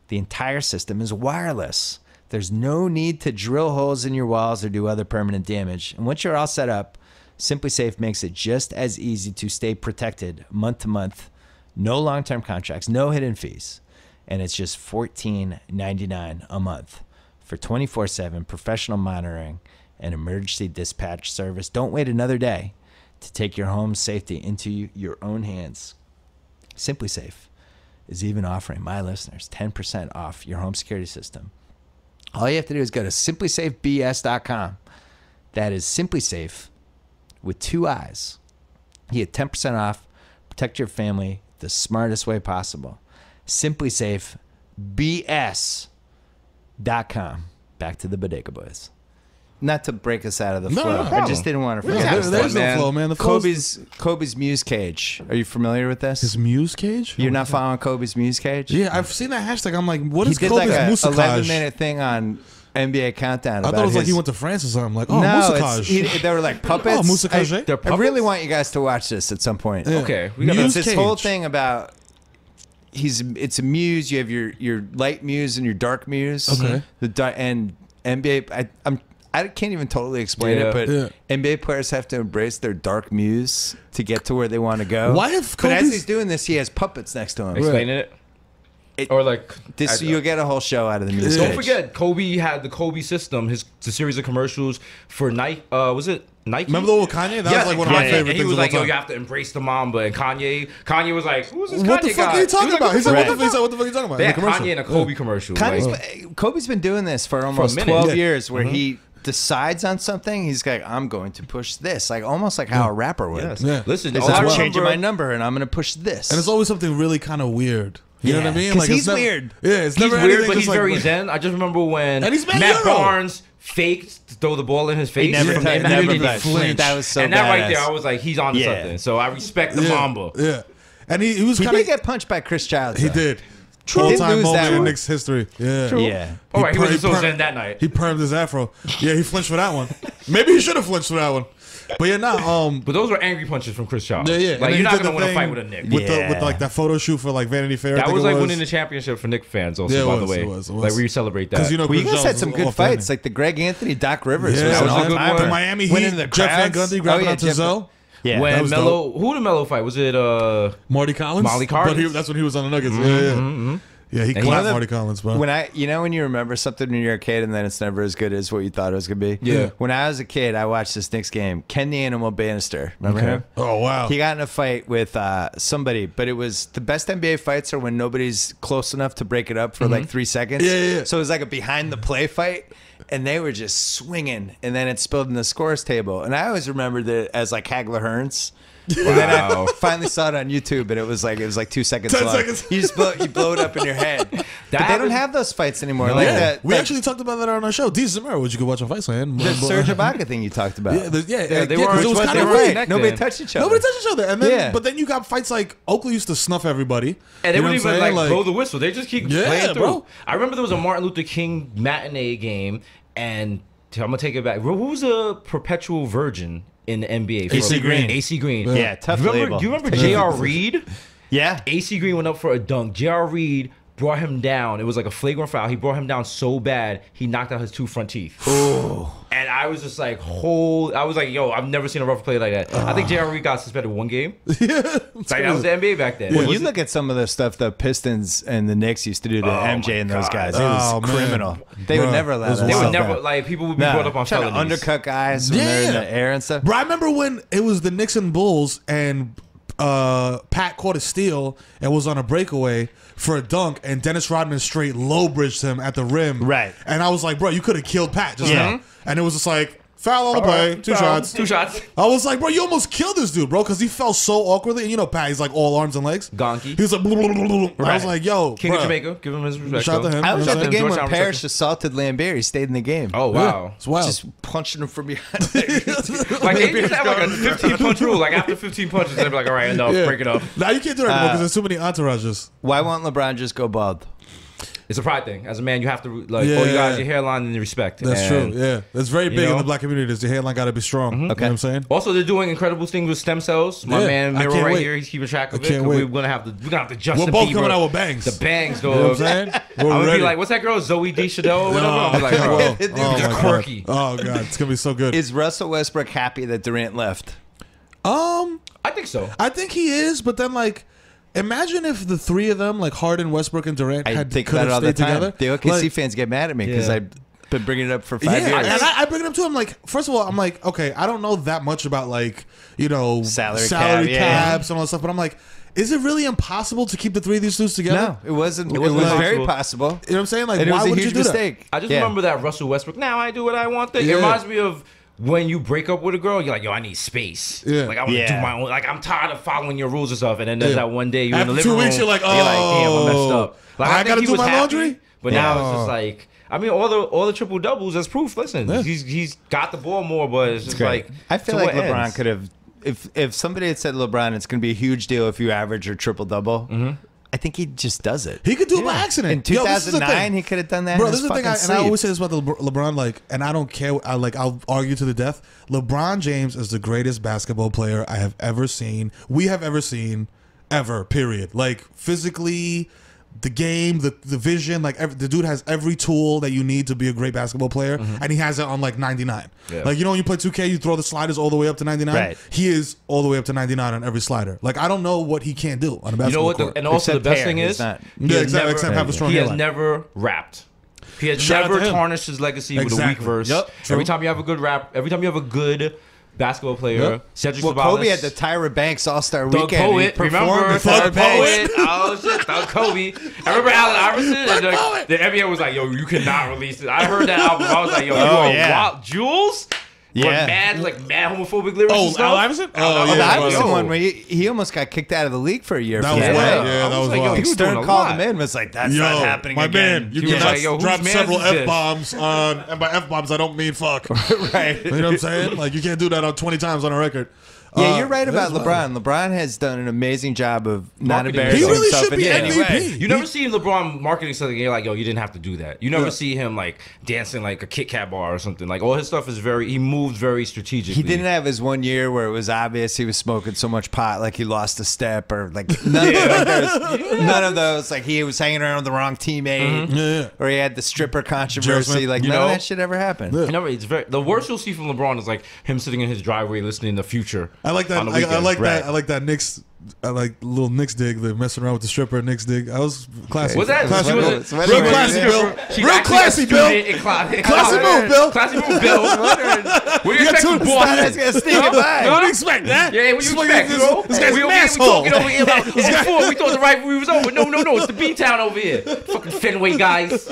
the entire system is wireless. There's no need to drill holes in your walls or do other permanent damage. And once you're all set up, Simply Safe makes it just as easy to stay protected month to month. No long-term contracts, no hidden fees. And it's just $14.99 a month for 24/7 professional monitoring and emergency dispatch service. Don't wait another day to take your home safety into your own hands. Simply Safe is even offering my listeners 10% off your home security system. All you have to do is go to simplysafebs.com. That is Simply Safe with 2 I's. You get 10% off. Protect your family the smartest way possible. simplysafebs.com. Back to the Bodega Boys. Not to break us out of the No, flow. no I problem. just didn't want to Yeah, forget. there's this no one. flow, man. The flow's- Kobe's Muse Cage. Are you familiar with this? His Muse Cage? You're not following Kobe's Muse Cage? Yeah, I've seen that hashtag. I'm like, what He is did Kobe's like a Musicage? 11-minute thing on NBA Countdown. I about thought it was like his- he went to France or something. Like, oh, no, Musicage. they were like puppets. Oh, Musicage. I, They're I really puppets? want you guys to watch this at some point. Yeah. Okay, we gotta- Muse It's this whole Cage. thing about it's a muse. You have your light muse and your dark muse. Okay. And NBA. I can't even totally explain Yeah. it, but Yeah. NBA players have to embrace their dark muse to get to where they want to go. Why have But as Kobe's- he's doing this, he has puppets next to him. Explaining it. Or like This you'll get a whole show out of the Muse Don't Cage. forget, Kobe had the Kobe system. The series of commercials for Nike. Was it Nike? Remember the old Kanye? That was like one of my Kanye. favorite And he things was of like, all "Yo, you time. have to embrace the Mamba." And Kanye was like, "Who's this Kanye What the fuck guy?" are you talking about? He said, Right. what the fuck are you talking about? They In had the commercial. Kanye in a Kobe commercial. Kobe's been doing this for almost minute. 12 Yeah. years where he decides on something. He's like, I'm going to push this. Like almost like how a rapper would. Yes. Yeah. Listen, He's all like, I I'm changing remember- my number and I'm going to push this. And it's always something really kind of weird. You know what I mean? 'cause it's he's never- weird. Yeah, it's He's never weird, anything but just he's like, very zen. I just remember when And he's Matt Matt Mero. Barnes faked to throw the ball in his face. He never from touched- the never NBA. touched. flinched. That was so And that right badass. there, I was like, he's on to Yeah. something. So I respect the yeah, Mamba. Yeah. And he was He kind did of... get punched by Chris Childs. He though. did. He All did time lose that moment in one. Knicks history. Yeah. Yeah. All right, he wasn't so permed- zen that night. He permed his afro. Yeah, he flinched for that one. Maybe he should have flinched for that one. But yeah, But those were angry punches from Chris Childs. Yeah, yeah. And Like, then you're he not did going to the win a fight thing with a Nick. with Yeah. with like that photo shoot for like Vanity Fair. I That think was it like winning the championship for Nick fans also, Yeah, it by was, the way. it was. Like, we celebrate that. Because you know, Well, you Chris guys had Jones some was good off-handed. fights, like the Greg Anthony, Doc Rivers. Yeah, was that an was a good all-timer. one. The Miami Heat, Winning the Jeff Van crowds. Gundy grabbing onto Jeff- Zoe. Yeah. That when was Melo, who the Melo fight? Was it Marty Collins. Molly Collins? But that's when he was on the Nuggets. Yeah, he And clapped he- Marty Collins, bro. When when you remember something when you're a kid and then it's never as good as what you thought it was gonna be. Yeah. When I was a kid, I watched this Knicks game. Ken the Animal Bannister. Remember Okay. him? Oh wow. He got in a fight with somebody, but it was the best NBA fights are when nobody's close enough to break it up for like 3 seconds. Yeah, yeah, yeah. So it was like a behind the play fight, and they were just swinging, and then it spilled in the scores table. And I always remembered it as like Hagler Hearns. And then I finally saw it on YouTube, and it was like 2 seconds 10 long. seconds. You blow it up in your head. But they don't have those fights anymore. No. Like Yeah. that. We actually talked about that on our show. Desus and Mero, which you could watch on Fightland. the Serge Ibaka thing you talked about. Yeah, they yeah, were- 'cause it was which kind they of were weird. connected. Nobody touched each other. Nobody touched each other, and then Yeah. but then you got fights like Oakley used to snuff everybody, And they You know wouldn't what I'm even saying? blow the whistle. They just keep Yeah, playing through. bro. I remember there was a Martin Luther King matinee game, and I'm gonna take it back. Who was a perpetual virgin in the NBA? AC Green. AC Green. Yeah, tough Do label. you remember J.R. Reed? Yeah. AC Green went up for a dunk. J.R. Reed brought him down. It was like a flagrant foul. He brought him down so bad he knocked out his 2 front teeth. Oh. And I was just like, I was like, yo, I've never seen a rough play like that. I think J.R. Reed got suspended 1 game. Like, that was the NBA back then. Well, It you was- look at some of the stuff the Pistons and the Knicks used to do to MJ my and those God. guys. It was Oh, man. criminal. They would Bruh, never it allow was that. they would wild. stuff. never, like, people would be brought up on trying to felonies. undercut guys when they're in Yeah. the air and stuff. Bro, I remember when it was the Knicks and Bulls and Pat caught a steal and was on a breakaway for a dunk, and Dennis Rodman straight low bridged him at the rim. Right. And I was like, bro, you could have killed Pat just Yeah. now. And it was just like, foul on the play, two shots. 2 shots. I was like, bro, you almost killed this dude, bro, because he fell so awkwardly. And you know, Pat, he's like all arms and legs. Gonky. He was like, blah, blah, blah, blah, blah. I was Right. like, yo, King of bruh. Jamaica. Give him his respect. Shout out to though. him. I was You know at what the I'm game saying? when Georgetown Parrish reception. assaulted Lambert. He stayed in the game. Oh, wow. It's wild. Just punching him from behind. Like, they used to have like a 15 punch rule. Like, after 15 punches, they'd be like, all right, enough, Yeah. break it up. Now you can't do that anymore because there's too many entourages. Why won't LeBron just go bald? It's a pride thing. As a man, you have to, like, Yeah. oh, you got your hairline and your respect. That's And true. Yeah, that's very big in know? the black community. Is your hairline got to be strong? You know what I'm saying? Also, they're doing incredible things with stem cells. My Yeah, man I Mero can't right wait. here, he's keeping track of I it. can't 'Cause wait. we're gonna have to Justin We're both Bieber. coming out with bangs. The bangs, You know what I'm dog. saying? I'm We're gonna ready. be like, what's that girl, Zoe Deschanel or whatever? I'm like, Okay, bro, well, They're oh just my God. quirky. Oh god, it's gonna be so good. Is Russell Westbrook happy that Durant left? I think so. I think he is, but then like, imagine if the three of them, like Harden, Westbrook, and Durant, I had think could about have it all the stayed time. together. The OKC Like, fans get mad at me because Yeah. I've been bringing it up for 5 yeah, years. and I bring it up to him like, first of all, I'm like, okay, I don't know that much about like, you know, Salary salary cap, yeah. caps and all that stuff, but I'm like, is it really impossible to keep the three of these dudes together? No, it wasn't. It was was impossible. very possible. You know what I'm saying? Like, And it why was a would you huge do mistake. I just Yeah. remember that Russell Westbrook. Now I do what I want. Thing. It Yeah. reminds me of when you break up with a girl. You're like, yo, I need space. Yeah. Like I want to Yeah. do my own. Like I'm tired of following your rules and stuff. And then there's Yeah. that one day you're in After the 2 living weeks, room. you're like, and damn, I messed up. Like I think gotta he do was my happy, laundry? But now it's just like. I mean, all the triple doubles as proof. Listen, Yeah. he's got the ball more, but it's just Great. like I feel to like what LeBron ends? could have. If somebody had said LeBron, it's going to be a huge deal if you average your triple double. I think he just does it. He could do it by accident. In Yo, this is the 2009, thing. he could have done that. Bro, in this his is the thing, fucking and I sleep. always say this about LeBron, like, and I don't care. I'll argue to the death. LeBron James is the greatest basketball player I have ever seen. We have ever seen, ever. Period. Like physically, the game, the vision, like the dude has every tool that you need to be a great basketball player, and he has it on like 99. Yeah. Like, you know, when you play 2K, you throw the sliders all the way up to 99. Right. He is all the way up to 99 on every slider. Like, I don't know what he can't do on a basketball You know what? court. And also Except the best hair, thing he's is, not. he Yeah, has except, never- except have a strong he has hairline. never rapped. He has Shout out never to him. tarnished his legacy with a weak Exactly. verse. Yep, true. Every time you have a good rap, every time you have a good basketball player, Yep. Cedric Well, Sabalas, Kobe had the Tyra Banks All-Star Thug Weekend. Poet, He performed remember? with Thug Tyra Banks. Poet. Oh shit, Thug Kobe. I remember Allen Iverson. And Poet. the NBA was like, "Yo, you cannot release it." I heard that album. I was like, "Yo, you Oh, are yeah. wild. Jules." Yeah. Mad homophobic lyrics. Oh, and stuff. Allen Iverson? Allen Oh, Oh, the yeah, Iverson yo. one where he almost got kicked out of the league for a year. That for was that. wild. Yeah. Yeah, I that was was like, yo, wild. he was Stern doing a called lot. him in. Was like, that's Yo, not happening my again. man, you He was cannot like, yo, whose drop man several is this? F-bombs on, and by F-bombs, I don't mean fuck. right. You know what I'm saying? Like, you can't do that on 20 times on a record. Yeah, you're right that about is LeBron. LeBron has done an amazing job of not Marketing. embarrassing He really himself should in be any MVP. way. You never see LeBron marketing something and you're like, yo, you didn't have to do that. You never Yeah. see him like dancing like a Kit Kat bar or something. Like all his stuff is he moves very strategically. He didn't have his one year where it was obvious he was smoking so much pot, like he lost a step, or like none, none of those. Like he was hanging around with the wrong teammate, Yeah. or he had the stripper controversy. Smith, Like you none know? of that shit ever happened. Yeah. You know, the worst you'll see from LeBron is like him sitting in his driveway listening to Future. I like that. on the I weekend. like Right. that. I like that Knicks. I like little Knicks dig. The messing around with the stripper Knicks dig. I was classy. Was that? classy? She Bill. was a- Real she classy, was- Bill. She's Real actually a classy, Bill. student in Classy college. move, Bill. Classy move, Bill. What do you expect from That's Boston? gonna sneak it by. What do you expect, man? Yeah, what do you expect, This, bro? this guy's we an we asshole. talking over here about before we thought the rivalry was over. No, it's the B-Town over here. Fucking Fenway guys.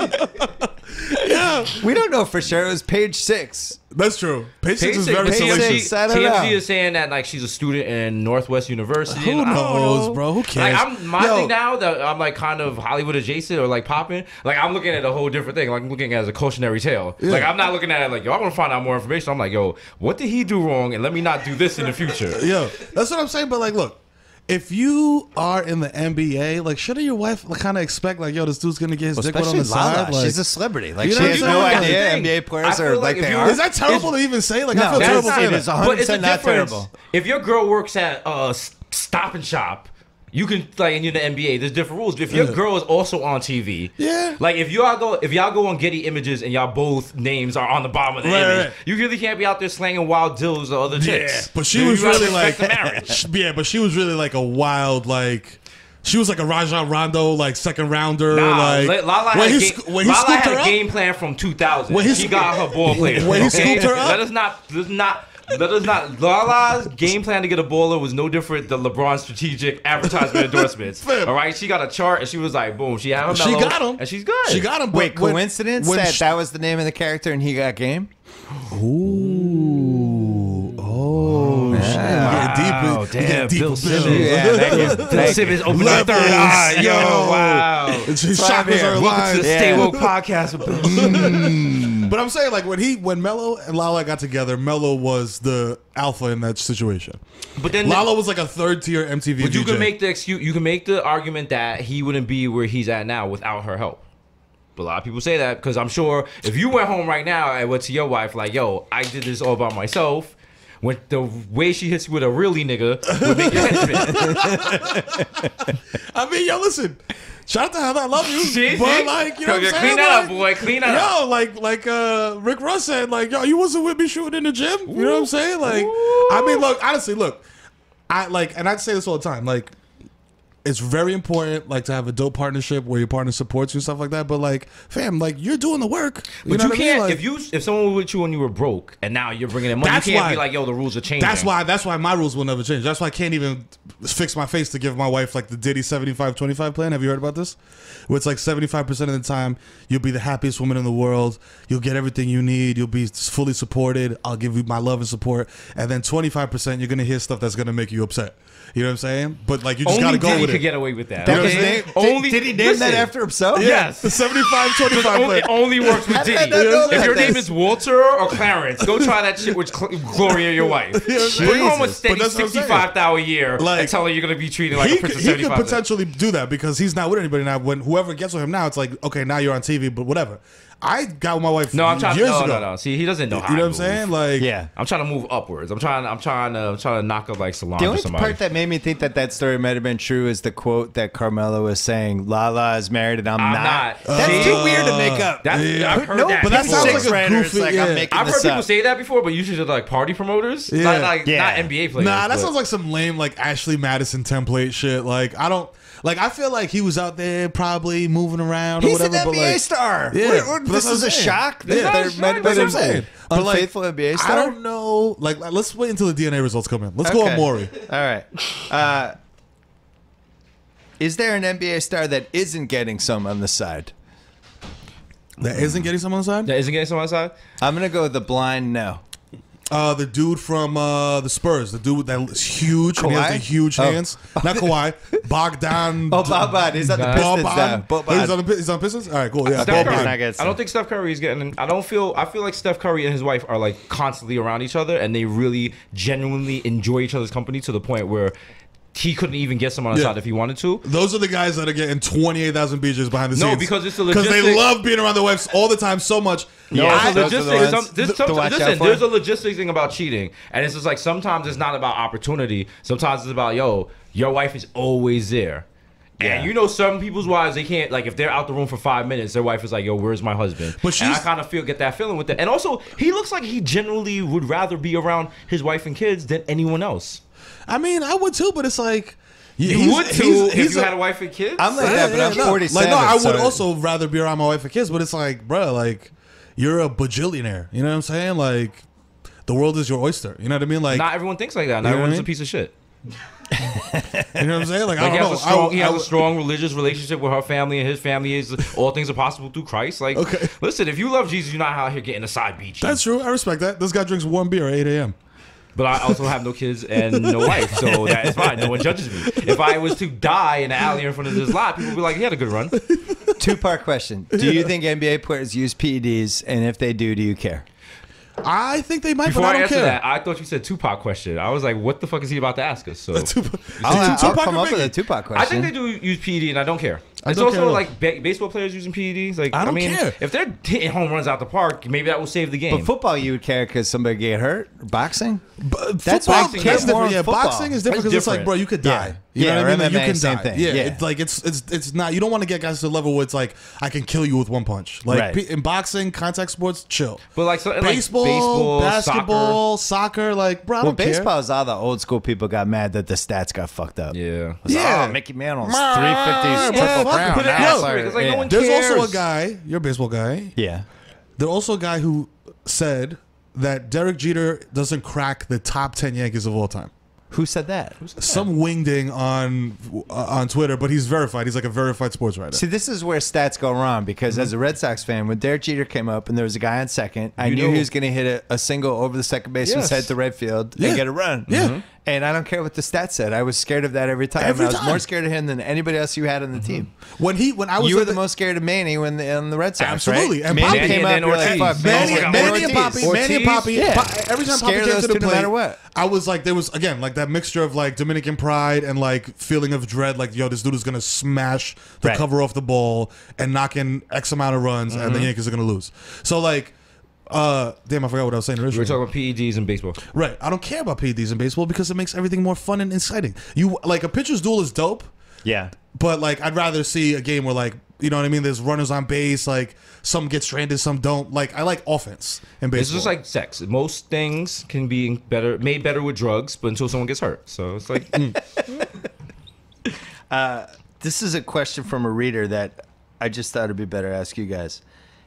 Yeah. We don't know for sure. It was page 6. That's true. Patience is Basic, very but salacious. I don't know. TMZ is saying that like she's a student in Northwest University. Who and I don't knows, know. bro? Who cares? Like my thing now that I'm like kind of Hollywood adjacent or like popping. Like I'm looking at a whole different thing. Like I'm looking at it as a cautionary tale. Yeah. Like I'm not looking at it like yo, I want to find out more information. I'm like yo, what did he do wrong? And let me not do this in the future. Yo, that's what I'm saying. But like, look. If you are in the NBA, like, shouldn't your wife kind of expect, like, yo, this dude's gonna get his dick wet on the side? Like, she's a celebrity. Like, You she know has what I'm no saying? idea That's the thing. NBA players I are feel like like they if you- are. is that terrible to even say? Like, I No, feel that's terrible not- saying it is that. 100% But it's a not difference. terrible. If your girl works at Stop and Shop, you can like, and you're in the NBA. There's different rules. But if your girl is also on TV, Yeah. like if y'all go on Getty Images and y'all both names are on the bottom of the image, right. you really can't be out there slanging wild dills to other chicks. Yeah, but she You was gotta really like, respect the marriage. yeah, but she was really like a wild, like, she was like a Rajon Rondo, like second rounder. Nah, like Lala when had, he, Lala scooped had her a up, game plan from 2000. When he She sc- got her ball players. when he okay? scooped her up? Let us not. Lala's game plan to get a baller was no different than LeBron's strategic advertisement endorsements. Fam. All right, she got a chart and she was like, boom, she had her she mellow, got him, and she's good. She got him. but Wait, when- coincidence when that sh- that was the name of the character and he got game? Ooh, oh, shit. Wow, You getting deep. Bill Bill. Simmons. Yeah, Bill Simmons opened the Levels, third eye. Yo, yo. wow. His why I'm chakras here. are Welcome to aligned. the Yeah. Stay Woke podcast with Bill. But I'm saying, like, when Melo and Lala got together, Melo was the alpha in that situation. But then Lala was like a third tier MTV But you DJ. can make the excuse. You can make the argument that he wouldn't be where he's at now without her help. But a lot of people say that because I'm sure if you went home right now and went to your wife like, "Yo, I did this all by myself," when the way she hits you with a really nigga would make your head spin. I mean, yo, listen. Shout out to Heather, I love you. See? But like, you know what I'm saying? Clean that up, Like, boy. Clean that up. Yo, like Rick Ross said, like, yo, you wasn't with me shooting in the gym. You know what I'm saying? Like, I mean, look, honestly, look, I like, and I'd say this all the time, like, it's very important, like, to have a dope partnership where your partner supports you and stuff like that. But like, fam, like, you're doing the work. But know you what I mean? can't Like, if someone was with you when you were broke and now you're bringing in money, you That's can't why- be like, "Yo, the rules are changing." That's why my rules will never change. That's why I can't even fix my face to give my wife like the Diddy 75-25 plan. Have you heard about this? Where it's like 75% of the time you'll be the happiest woman in the world. You'll get everything you need. You'll be fully supported. I'll give you my love and support. And then 25% you're gonna hear stuff that's gonna make you upset. You know what I'm saying? But like, you just Only gotta go Diddy with could it. get away with that. That was okay? named, Only did he name listen, that after himself? Yes. The 75-25 plan. It only works with How did I Diddy. not know If that? your name is Walter or Clarence, go try that shit with Gloria, your wife. Bring home a Jesus. steady But that's what I'm saying. $65,000 a year Like, and tell her you're gonna be treated like a he princess. could 75. potentially do that because he's not with anybody now. When whoever gets with him now, it's like, okay, now you're on TV, but whatever. I got with my wife No, I'm trying. years No, ago. no. See, he doesn't know how. You know to what I'm move. saying? Like, Yeah. I'm trying to move upwards. I'm trying to knock up like Solange The or only somebody. part that made me think that story might have been true is the quote that Carmelo was saying, "Lala is married and I'm not." That's See? too weird to make up. That's, Yeah. I've heard No, that. but that before. sounds Six like a writers, goofy- like, yeah. I'm making I've this heard people up. say that before, but usually they're like party promoters, Yeah. not Yeah. NBA players. Nah, that but- sounds like some lame, like Ashley Madison template shit. Like, I don't, like, I feel like he was out there probably moving around or He's whatever. an but NBA like, star. Yeah, What, but this that's what is a I'm saying. shock. Yeah. There That's might have That's been what I'm an saying. But, like, unfaithful NBA star. I don't know. Like, let's wait until the DNA results come in. Let's go on Okay. Maury. All right. Is there an NBA star that isn't getting some on the side? That isn't getting some on the side? That isn't getting someone outside. I'm gonna go with the blind no. The dude from the Spurs, the dude that's huge, and he has Kawhi? the huge Oh. hands. Not Kawhi, Bogdan. Oh, Boban. He's on the Pistons now. Boban. He's on Pistons. All right, cool. Yeah, Steph Curry. Boban. Not get I don't think Steph Curry is getting. I feel like Steph Curry and his wife are like constantly around each other, and they really genuinely enjoy each other's company to the point where he couldn't even get someone on the Yeah. side if he wanted to. Those are the guys that are getting 28,000 BJs behind the scenes. No, because it's the because they logistics. love being around their wives all the time so much. Yeah, There's a those are the logistics. ones to watch out Listen, for. there's a logistics thing about cheating, and it's just like sometimes it's not about opportunity. Sometimes it's about your wife is always there. Yeah. And you know, some people's wives, they can't, like, if they're out the room for 5 minutes, their wife is like, yo, where's my husband? But and I she's- kind of get that feeling with that. And also, he looks like he generally would rather be around his wife and kids than anyone else. I mean, I would too, but it's like You would too if you had a wife and kids? I'm like that, but I'm 47. Like, no, I would so- also rather be around my wife and kids, but it's like, bro, like, you're a bajillionaire. You know what I'm saying? Like, the world is your oyster. You know what I mean? Like, Not everyone thinks like that. Not You know what I everyone's a mean? piece of shit. You know what I'm saying? Like I Like don't know. he has a strong religious relationship with her family, and his family is all things are possible through Christ. Like, Okay. listen, if you love Jesus, you're not out here getting a side beach. That's true. I respect that. This guy drinks one beer at 8 a.m. But I also have no kids and no wife, so that is fine. No one judges me. If I was to die in the alley in front of this lot, people would be like, he had a good run. Two-part question. Do you think NBA players use PEDs? And if they do you care? I think they might, Before but I I don't answer care. that, I thought you said Tupac question. I was like, what the fuck is he about to ask us? So I'll Tupac come or up with a Biggie? Tupac question. I think they do use PED, and I don't care. It's don't also care at all. like baseball players using PEDs. Like, I don't mean, care. if they're hitting home runs out the park, maybe that will save the game. But football, you would care because somebody get hurt. Boxing, That's why I boxing, care that's more different. Yeah, in football. boxing is different That's because it's like, different. bro, you could die. Yeah. You know Yeah, what I mean? or Like, you MMA, can same die. thing. Yeah, Yeah. It's like it's not. You don't want to get guys to the level where it's like I can kill you with one punch. Like Right. in boxing, contact sports, chill. But like, so, like Baseball, basketball, soccer, like bro, I well, don't care. baseball is all the old school people got mad that the stats got fucked up. Yeah. It was, Yeah. oh, Mickey Mantle's Yeah, 350 fuck triple it. crown. Put it Now out it's there. like- It's like, no yeah. one There's also a cares. guy. You're a baseball guy. Yeah. There's also a guy who said that Derek Jeter doesn't crack the top 10 Yankees of all time. Who said that? Some wingding on Twitter, but he's verified. He's like a verified sports writer. See, this is where stats go wrong because as a Red Sox fan, when Derek Jeter came up and there was a guy on second, I You knew know- he was going to hit a single over the second baseman's Yes. head to right field Yeah. and get a run. Yeah. And I don't care what the stats said. I was scared of that every time. Every I was time. more scared of him than anybody else you had on the team. When I was You were at the most scared of Manny when on the Red Sox, Absolutely. right? And Manny Poppy. came up, And you're like, Ortiz. fuck, Manny Ortiz. and Poppy, Manny and Poppy. Yeah. Every time Scared Poppy of came those to the two no plate, matter what. I was like, there was again like that mixture of like Dominican pride and like feeling of dread, like yo, this dude is gonna smash the Right. cover off the ball and knock in X amount of runs, and the Yankees are gonna lose. So like, damn, I forgot what I was saying We originally. were talking about PEDs in baseball. Right, I don't care about PEDs in baseball because it makes everything more fun and exciting. You like a pitcher's duel is dope. Yeah. But like, I'd rather see a game where like, you know what I mean? There's runners on base, like some get stranded, some don't. Like, I like offense in It's baseball. just like sex. Most things can be made better with drugs, but until someone gets hurt. So it's like, This is a question from a reader that I just thought it'd be better to ask you guys.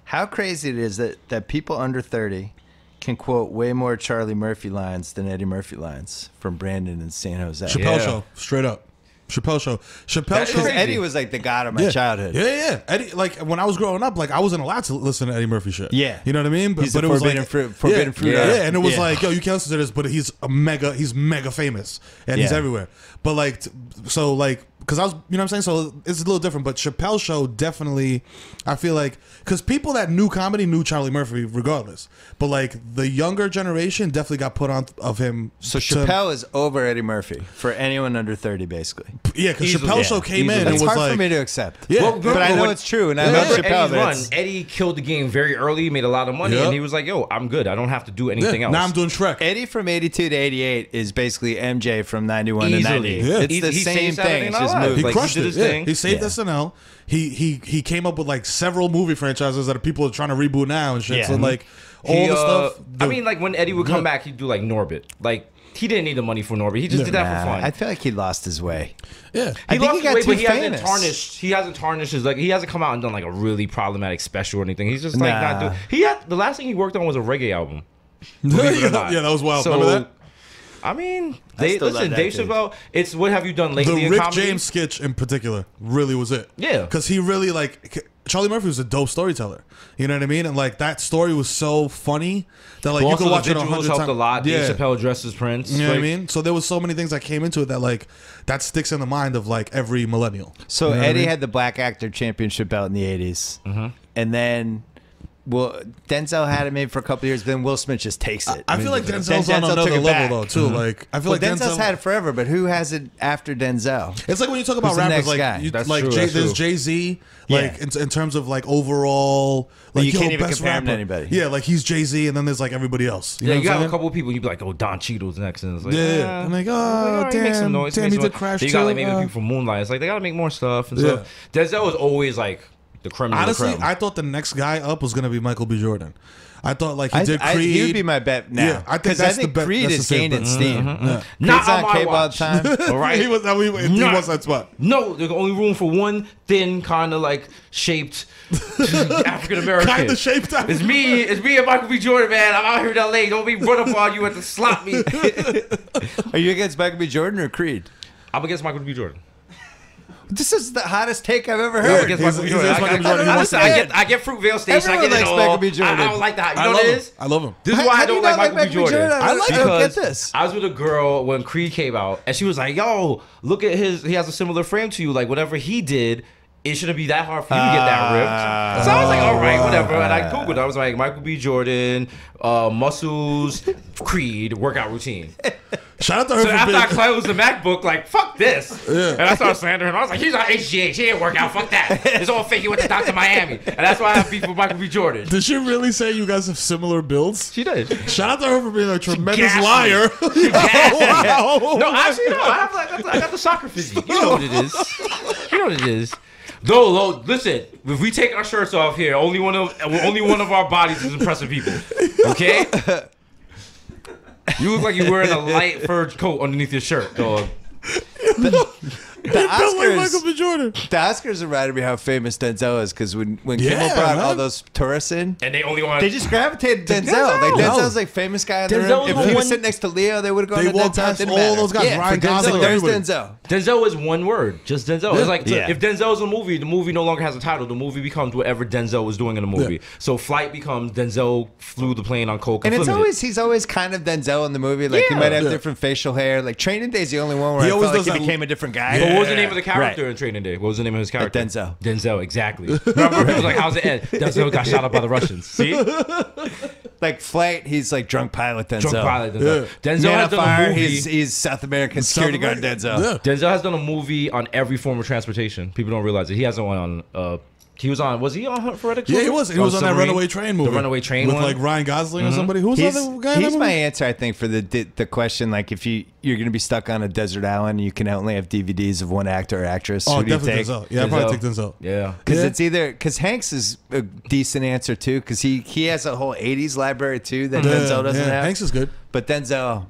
How crazy it is that people under 30 can quote way more Charlie Murphy lines than Eddie Murphy lines from Brandon in San Jose. Chappelle Yeah. Show, straight up. Chappelle Show. Chappelle That is Show. Because crazy. Eddie was like the god of my childhood. Yeah. Eddie, like when I was growing up, like I wasn't allowed to listen to Eddie Murphy shit. Yeah. You know what I mean? He's the it was forbidden like fruit- forbidden fruit Yeah, era. and it was Yeah. like, yo, you can't listen to this, but he's mega famous and he's Yeah. everywhere. But like, so like, because I was, you know what I'm saying? So it's a little different. But Chappelle Show definitely, I feel like, because people that knew comedy knew Charlie Murphy regardless. But like the younger generation definitely got put on of him. So to- Chappelle is over Eddie Murphy for anyone under 30, basically. yeah, because Easily. Chappelle Yeah. Show came in Easily. and It's was hard like, for me to accept. yeah. Well, But I know when- it's true, and I love remember Chappelle. Eddie's but run. it's- Eddie killed the game very early, made a lot of money, Yep. and he was like, "Yo, I'm good. I don't have to do anything else." Now I'm doing Shrek. Eddie from 82 to 88 is basically MJ from 91 to Easily. 90. Yeah. It's He the saved same Saturday thing. It's Night just Live. moved. He Like, crushed he did it. his Yeah. thing. He saved Yeah. SNL. He came up with like several movie franchises that people are trying to reboot now and shit. Yeah. So like all He, the stuff. I mean, like when Eddie would come back, he'd do like Norbit. Like he didn't need the money for Norbit. He just did that for Nah, fun. I feel like he lost his way. yeah. I He think lost he got his way, too but he hasn't famous. tarnished. He hasn't tarnished his like. He hasn't come out and done like a really problematic special or anything. He's just like Nah. not doing. He had the last thing he worked on was a reggae album. yeah, Believe it or not. that was wild. So, Remember that? I mean, still love listen, that Dave dude. Chappelle. It's what have you done lately The in Rick comedy? James sketch in particular really was it. Yeah. Because he really like Charlie Murphy was a dope storyteller. You know what I mean? And like that story was so funny that like But you also could watch the it visuals 100 helped times. a lot. Yeah. Dave Chappelle dressed as Prince. You know what I Like, mean? So there was so many things that came into it that like that sticks in the mind of like every millennial. So You know what I Eddie mean? had the Black Actor Championship belt in the 80s. And then Denzel had it maybe for a couple of years, but then Will Smith just takes it. I feel like Then Denzel's on Denzel took another it back. level though too. Like I feel Well, like Denzel's had it forever, but who has it after Denzel? It's like when you talk about Who's the rappers, next like guy? you, That's like true, that's there's true. Jay-Z, Yeah. like in terms of like overall, like you can't even best compare him to rapper. anybody. Yeah, like he's Jay-Z, and then there's like everybody else. Yeah, know you what I'm got a saying? couple of people. You'd be like, "Oh, Don Cheadle's next," and it's like, Yeah, I'm like, oh, alright, make some damn, noise, damn, make he some did noise. Crash Then you got like too, maybe the people from Moonlight. It's like they got to make more stuff. And Yeah. so Denzel was always like the creme of the Honestly, creme. I thought the next guy up was gonna be Michael B. Jordan. I thought like he did Creed. He would be my bet now. Yeah, I think Because that's I think the bet- Creed that's the is safe gaining bet. steam. Yeah. Not Creed's on my cable all watch. the time. All right, he was he Nah. was that spot. No, there's only room for one thin, kind of like shaped African American. Kind of shaped up. It's me and Michael B. Jordan, man. I'm out here in LA. Don't be run up on you at the slot meet. Are you against Michael B. Jordan or Creed? I'm against Michael B. Jordan. This is the hottest take I've ever I'm heard. against Michael B. Jordan. against Michael B. Jordan. He wants Listen, I get Fruitvale Station. Everyone I get it likes all. Michael B. Jordan. I don't like that. You I know love what it him. is? I love him. This is How why do I you don't not like Michael B. Jordan. I don't Because get this. I was with a girl when Creed came out, and she was like, "Yo, look at his. He has a similar frame to you. Like whatever he did." It shouldn't be that hard for you to get that ripped. So I was like, all right, whatever. And I Googled it. I was like, Michael B. Jordan, muscles, Creed, workout routine. Shout out to her So for after being. I closed the MacBook, like, fuck this. Yeah. And I started slandering him. I was like, he's on HGH. He didn't work out. Fuck that. It's all fake. He went to Dr. Miami. And that's why I have beef with Michael B. Jordan. Did she really say you guys have similar builds? She did. Shout out to her for being a tremendous gassed me. liar. Wow. No, actually, no. I got the soccer physique. You know what it is. You know what it is. No, listen. If we take our shirts off here, only one of our bodies is impressing people. Okay. You look like you're wearing a light fur coat underneath your shirt, dog. The Built like Michael Oscars, B. Jordan. the Oscars reminded me how famous Denzel is because when Yeah, Kimmel brought all man. those tourists in, And they only want they just gravitated to Denzel. Like Denzel's like famous guy in the Denzel room. was If the he was one- sitting next to Leo, they would have gone They to walked Denzel. past Didn't all matter. those guys, Yeah, Ryan for Denzel, Gosling, there's everybody. Denzel. Denzel is one word, just Denzel. Yeah. It's like Yeah. if Denzel's a movie, the movie no longer has a title. The movie becomes whatever Denzel was doing in the movie. Yeah. So Flight becomes Denzel flew the plane on coke. And it's Unlimited. always he's always kind of Denzel in the movie. Like he Yeah. might have Yeah. different facial hair. Like Training Day's the only one where He I always felt like does he that- became a different guy. But what was the name of the character Right. in Training Day? What was the name of his character? Denzel. Denzel, exactly. Remember, he was like, "How's it end?" Denzel got shot up by the Russians. See, Like Flight, he's like drunk pilot Denzel. drunk pilot. Denzel. Yeah. Denzel Man has on done a Fire, movie. he's South American security guard Denzel. Yeah. Denzel has done a movie on every form of transportation. People don't realize it. He hasn't one on. He was on. Was he on Hunt for Red Yeah, he was. He was on that Submarine? Runaway Train movie. The Runaway Train with one? like Ryan Gosling or somebody. Who was He's, the other guy in that he's movie? my answer, I think, for the question. Like, if you're going to be stuck on a desert island, you can only have DVDs of one actor or actress. Oh, Who do you definitely take? Denzel. Yeah, I'd probably take Denzel. Yeah. Because Yeah. it's either because Hanks is a decent answer too, because he has a whole '80s library too that Denzel doesn't have. Hanks is good. But Denzel,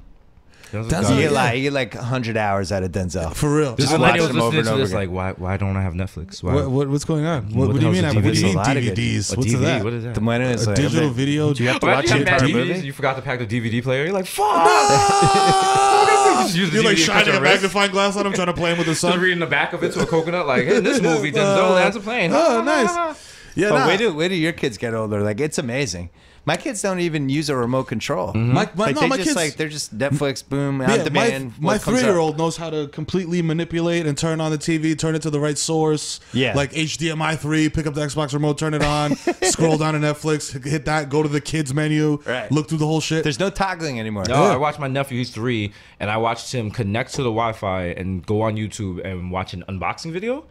Denzel- you yeah. get you get like 100 hours out of Denzel. For real. This Just is watch millennials them over listening and to over this again. like, why don't I have Netflix? Why? What's going on? What What the do you hell's mean? a What do you DVD? mean A lot of good- DVDs? a What's DVD? that? What is that? The money is A like, digital video. Do you have to Imagine watch you the have mad entire TVs, movie? you forgot to pack the DVD player. You're like, fuck. Just use the You're like DVD, cut shining your a wrist. magnifying glass on him, trying to play him with the Just sun. reading the back of it to a coconut. Like, hey, in this movie, Denzel lands a plane. Oh, nice. Yeah, But nah. wait till your kids get older. Like, it's amazing. My kids don't even use a remote control. My Like no, my just kids. like they're just Netflix, boom, on Yeah, demand. my what comes up. 3-year-old knows how to completely manipulate and turn on the TV, turn it to the right source. Yeah. Like HDMI 3, pick up the Xbox remote, turn it on, scroll down to Netflix, hit that, go to the kids menu, Right. look through the whole shit. There's no toggling anymore. No, I watched my nephew. He's 3, and I watched him connect to the Wi-Fi and go on YouTube and watch an unboxing video.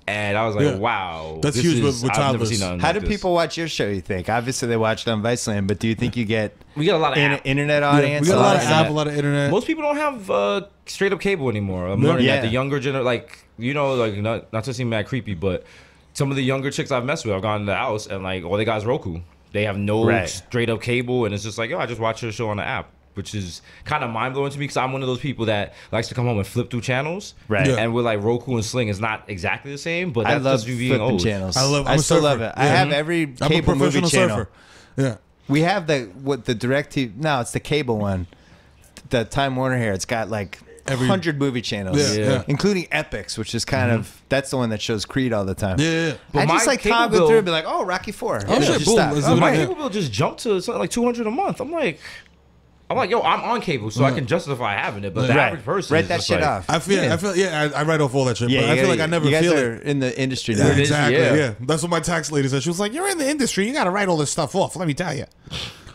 And I was like, Yeah. wow, That's this huge is- with I've never toddlers. seen nothing How like do this. people watch your show, you think? Obviously, they watch it on Viceland, but do you think you get We get a lot of an app. internet Yeah, audience? we got a lot of internet? app, a lot of internet. Most people don't have straight up cable anymore. I'm learning Yeah. that the younger generation, like, you know, like not to seem mad creepy, but some of the younger chicks I've messed with, I've gone to the house and like all they got is Roku. They have no Right. straight up cable, and it's just like, yo, I just watch your show on the app, which is kind of mind blowing to me because I'm one of those people that likes to come home and flip through channels. Right. Yeah. And with like Roku and Sling, it's not exactly the same, but I that's love just you being flipping old. channels. I'm I a still surfer. love it. I Yeah. have every I'm a cable movie professional channel. surfer. Yeah. We have the direct TV. No, it's the cable one. The Time Warner here. It's got like Every- 100 movie channels, Yeah, yeah. including Epics, which is kind of that's the one that shows Creed all the time. Yeah, yeah. But I just my like cable toggle bill- through and be like, oh, Rocky 4. Oh, shit, just boom, stop. let's Oh, do My it. my- cable bill just jumped to something like $200 a month. I'm like, yo, I'm on cable, so I can justify having it. But the Right. average person Write is that just shit like, off. I feel, I write off all that shit, Yeah, but you I feel gotta- like I never you guys feel are it. in the industry Yeah, now. is, exactly. yeah. Yeah. That's what my tax lady said. She was like, "You're in the industry. You got to write all this stuff off." Let me tell you.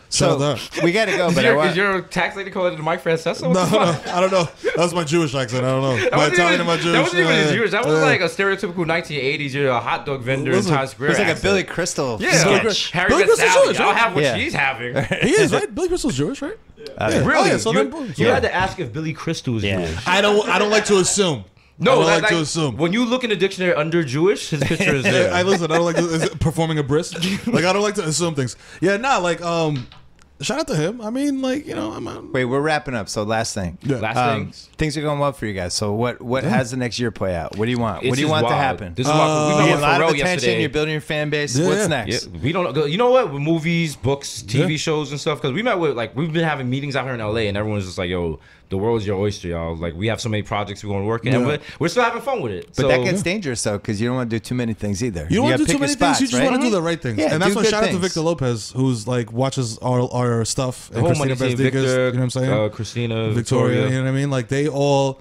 So we got to go. Is But is your tax lady calling it Mike Francesa? What No, the fuck? no, I don't know. That was my Jewish accent. I don't know. My wasn't Italian even- and my Jewish. That wasn't even Jewish. That was yeah. like a stereotypical 1980s. You're a hot dog vendor in Listen, Times Square. it's like a accent. Billy Crystal Yeah, sketch. Harry Billy met Crystal's Sally. Jewish, I'll right? have what Yeah. she's having. He is right. Billy Crystal's Jewish, right? Really? Oh, yeah, so you then boom. you Yeah. had to ask if Billy Crystal was Yeah. Jewish. I don't like to assume. No, I don't like to assume. When you look in the dictionary under Jewish, his picture is there. I listen. I don't like to, is it performing a bris. Like I don't like to assume things. Yeah, nah. Like shout out to him. I mean, like I'm. Wait, we're wrapping up. So last thing. Yeah. Last things. Things are going well for you guys. So what has the next year play out? What do you want? What It's do you just want to wild. happen? This is wild. We You met get with a lot of Pharrell attention. yesterday. You're building your fan base. Yeah, What's yeah. next? Yeah, we don't know. You know what? With movies, books, TV Yeah. shows, and stuff. Because we met with we've been having meetings out here in LA, and everyone's just like, "Yo, the world's your oyster, y'all. Like, we have so many projects we want to work in, and Yeah. we're still having fun with it. But So, that gets dangerous though, because you don't want to do too many things either. You don't want to gotta do too pick many your things. You just spots, want to right? do the right things. Yeah, and that's do why good shout out to things. Victor Lopez, who's like watches our stuff. the whole Christina money team, Bezdikas, Victor, you know what I'm saying? Christina, Victoria, you know what I mean? Like they all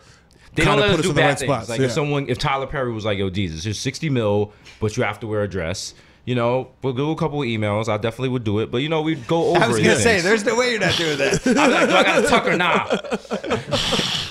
They don't kinda let put us us do in the bad right things. spots. Like Yeah. if Tyler Perry was like, "Yo, Jesus, here's 60 mil, but you have to wear a dress." You know, we'll do a couple of emails. I definitely would do it, but you know, we'd go over. I was gonna things. say, there's no way you're not doing that. I'm like, do I got to tuck or nah?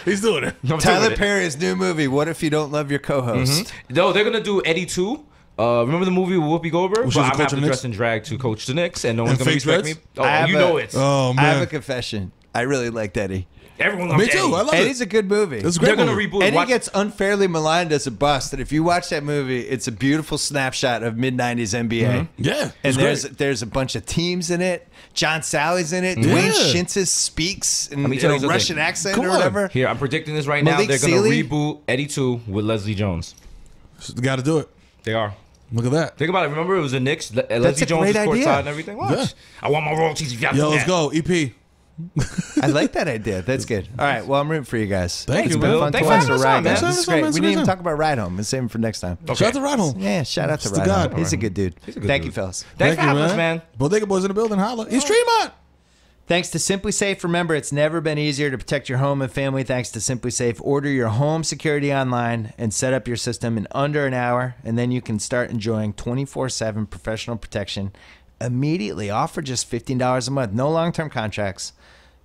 He's doing it. I'm Tyler doing it. Perry's new movie. What if you don't love your co-host? No, they're gonna do Eddie 2. Remember the movie with Whoopi Goldberg? Which But is I'm the gonna have coach to of the dress in drag to coach the Knicks, and no one's And gonna fake respect dreads? me. Oh, I have you a- know it. Oh I have man, a confession. I really liked Eddie. Everyone loves me too. Eddie. I love Eddie's it. a good movie. It's a great They're gonna movie. reboot. Eddie Watch- gets unfairly maligned as a bust, and if you watch that movie, it's a beautiful snapshot of mid-90s NBA. Yeah, And it's great. there's a bunch of teams in it. John Sally's in it. Yeah. Dwayne Shintzes speaks in me tell a you something. Russian accent Come or on. whatever. Here, I'm predicting this right now. Malik They're gonna Sealy? reboot Eddie 2 with Leslie Jones. Got to do it. They are. Look at that. Think about it. Remember, it was the Knicks. Leslie a Jones is great courtside idea. and everything. Watch. Yeah. I want my royalties. If y'all Yo, do let's that. go. EP. I like that idea. That's good. All right. Well, I'm rooting for you guys. Thank It's you, been Will. fun Thanks to for watch having the us ride. on, man. Guys. This is Thanks for great. having us We on, didn't even man. talk about Ride Home. Let's save him for next time. Shout out to Ride Home. Yeah, shout out to It's the Ride God. Home. He's a good dude. a good Thank dude. you, fellas. Thanks for having us, man. Bodega Boys in the building. Holla. He's Tremont. Thanks to Simply Safe. Remember, it's never been easier to protect your home and family thanks to Simply Safe. Order your home security online and set up your system in under an hour, and then you can start enjoying 24/7 professional protection immediately. Offer just $15 a month. No long-term contracts.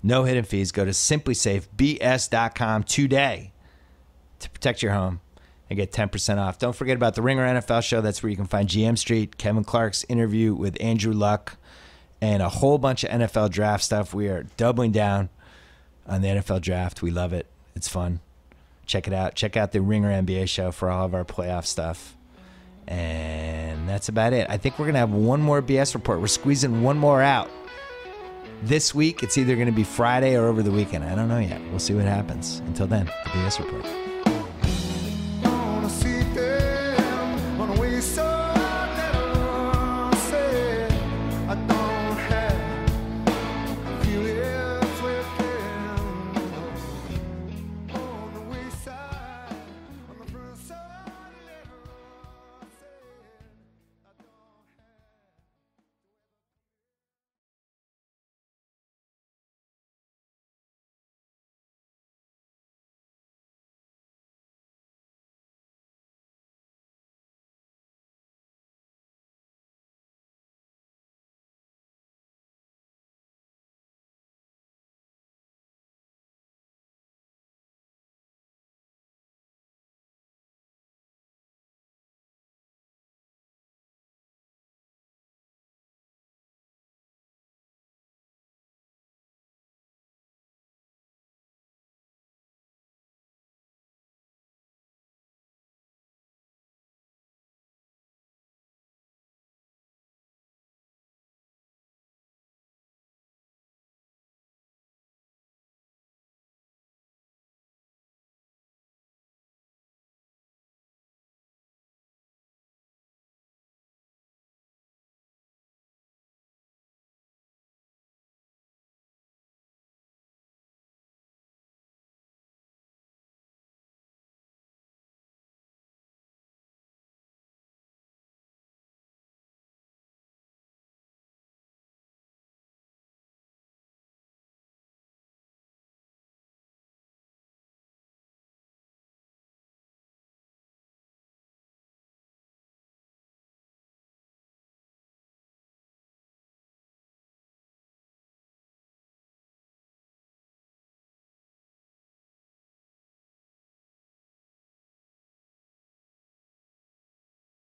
No hidden fees. Go to simplysafebs.com today to protect your home and get 10% off. Don't forget about the Ringer NFL show. That's where you can find GM Street, Kevin Clark's interview with Andrew Luck, and a whole bunch of NFL draft stuff. We are doubling down on the NFL draft. We love it. It's fun. Check it out. Check out the Ringer NBA show for all of our playoff stuff. And that's about it. I think we're going to have one more BS report. We're squeezing one more out. This week, it's either going to be Friday or over the weekend. I don't know yet. We'll see what happens. Until then, the BS report.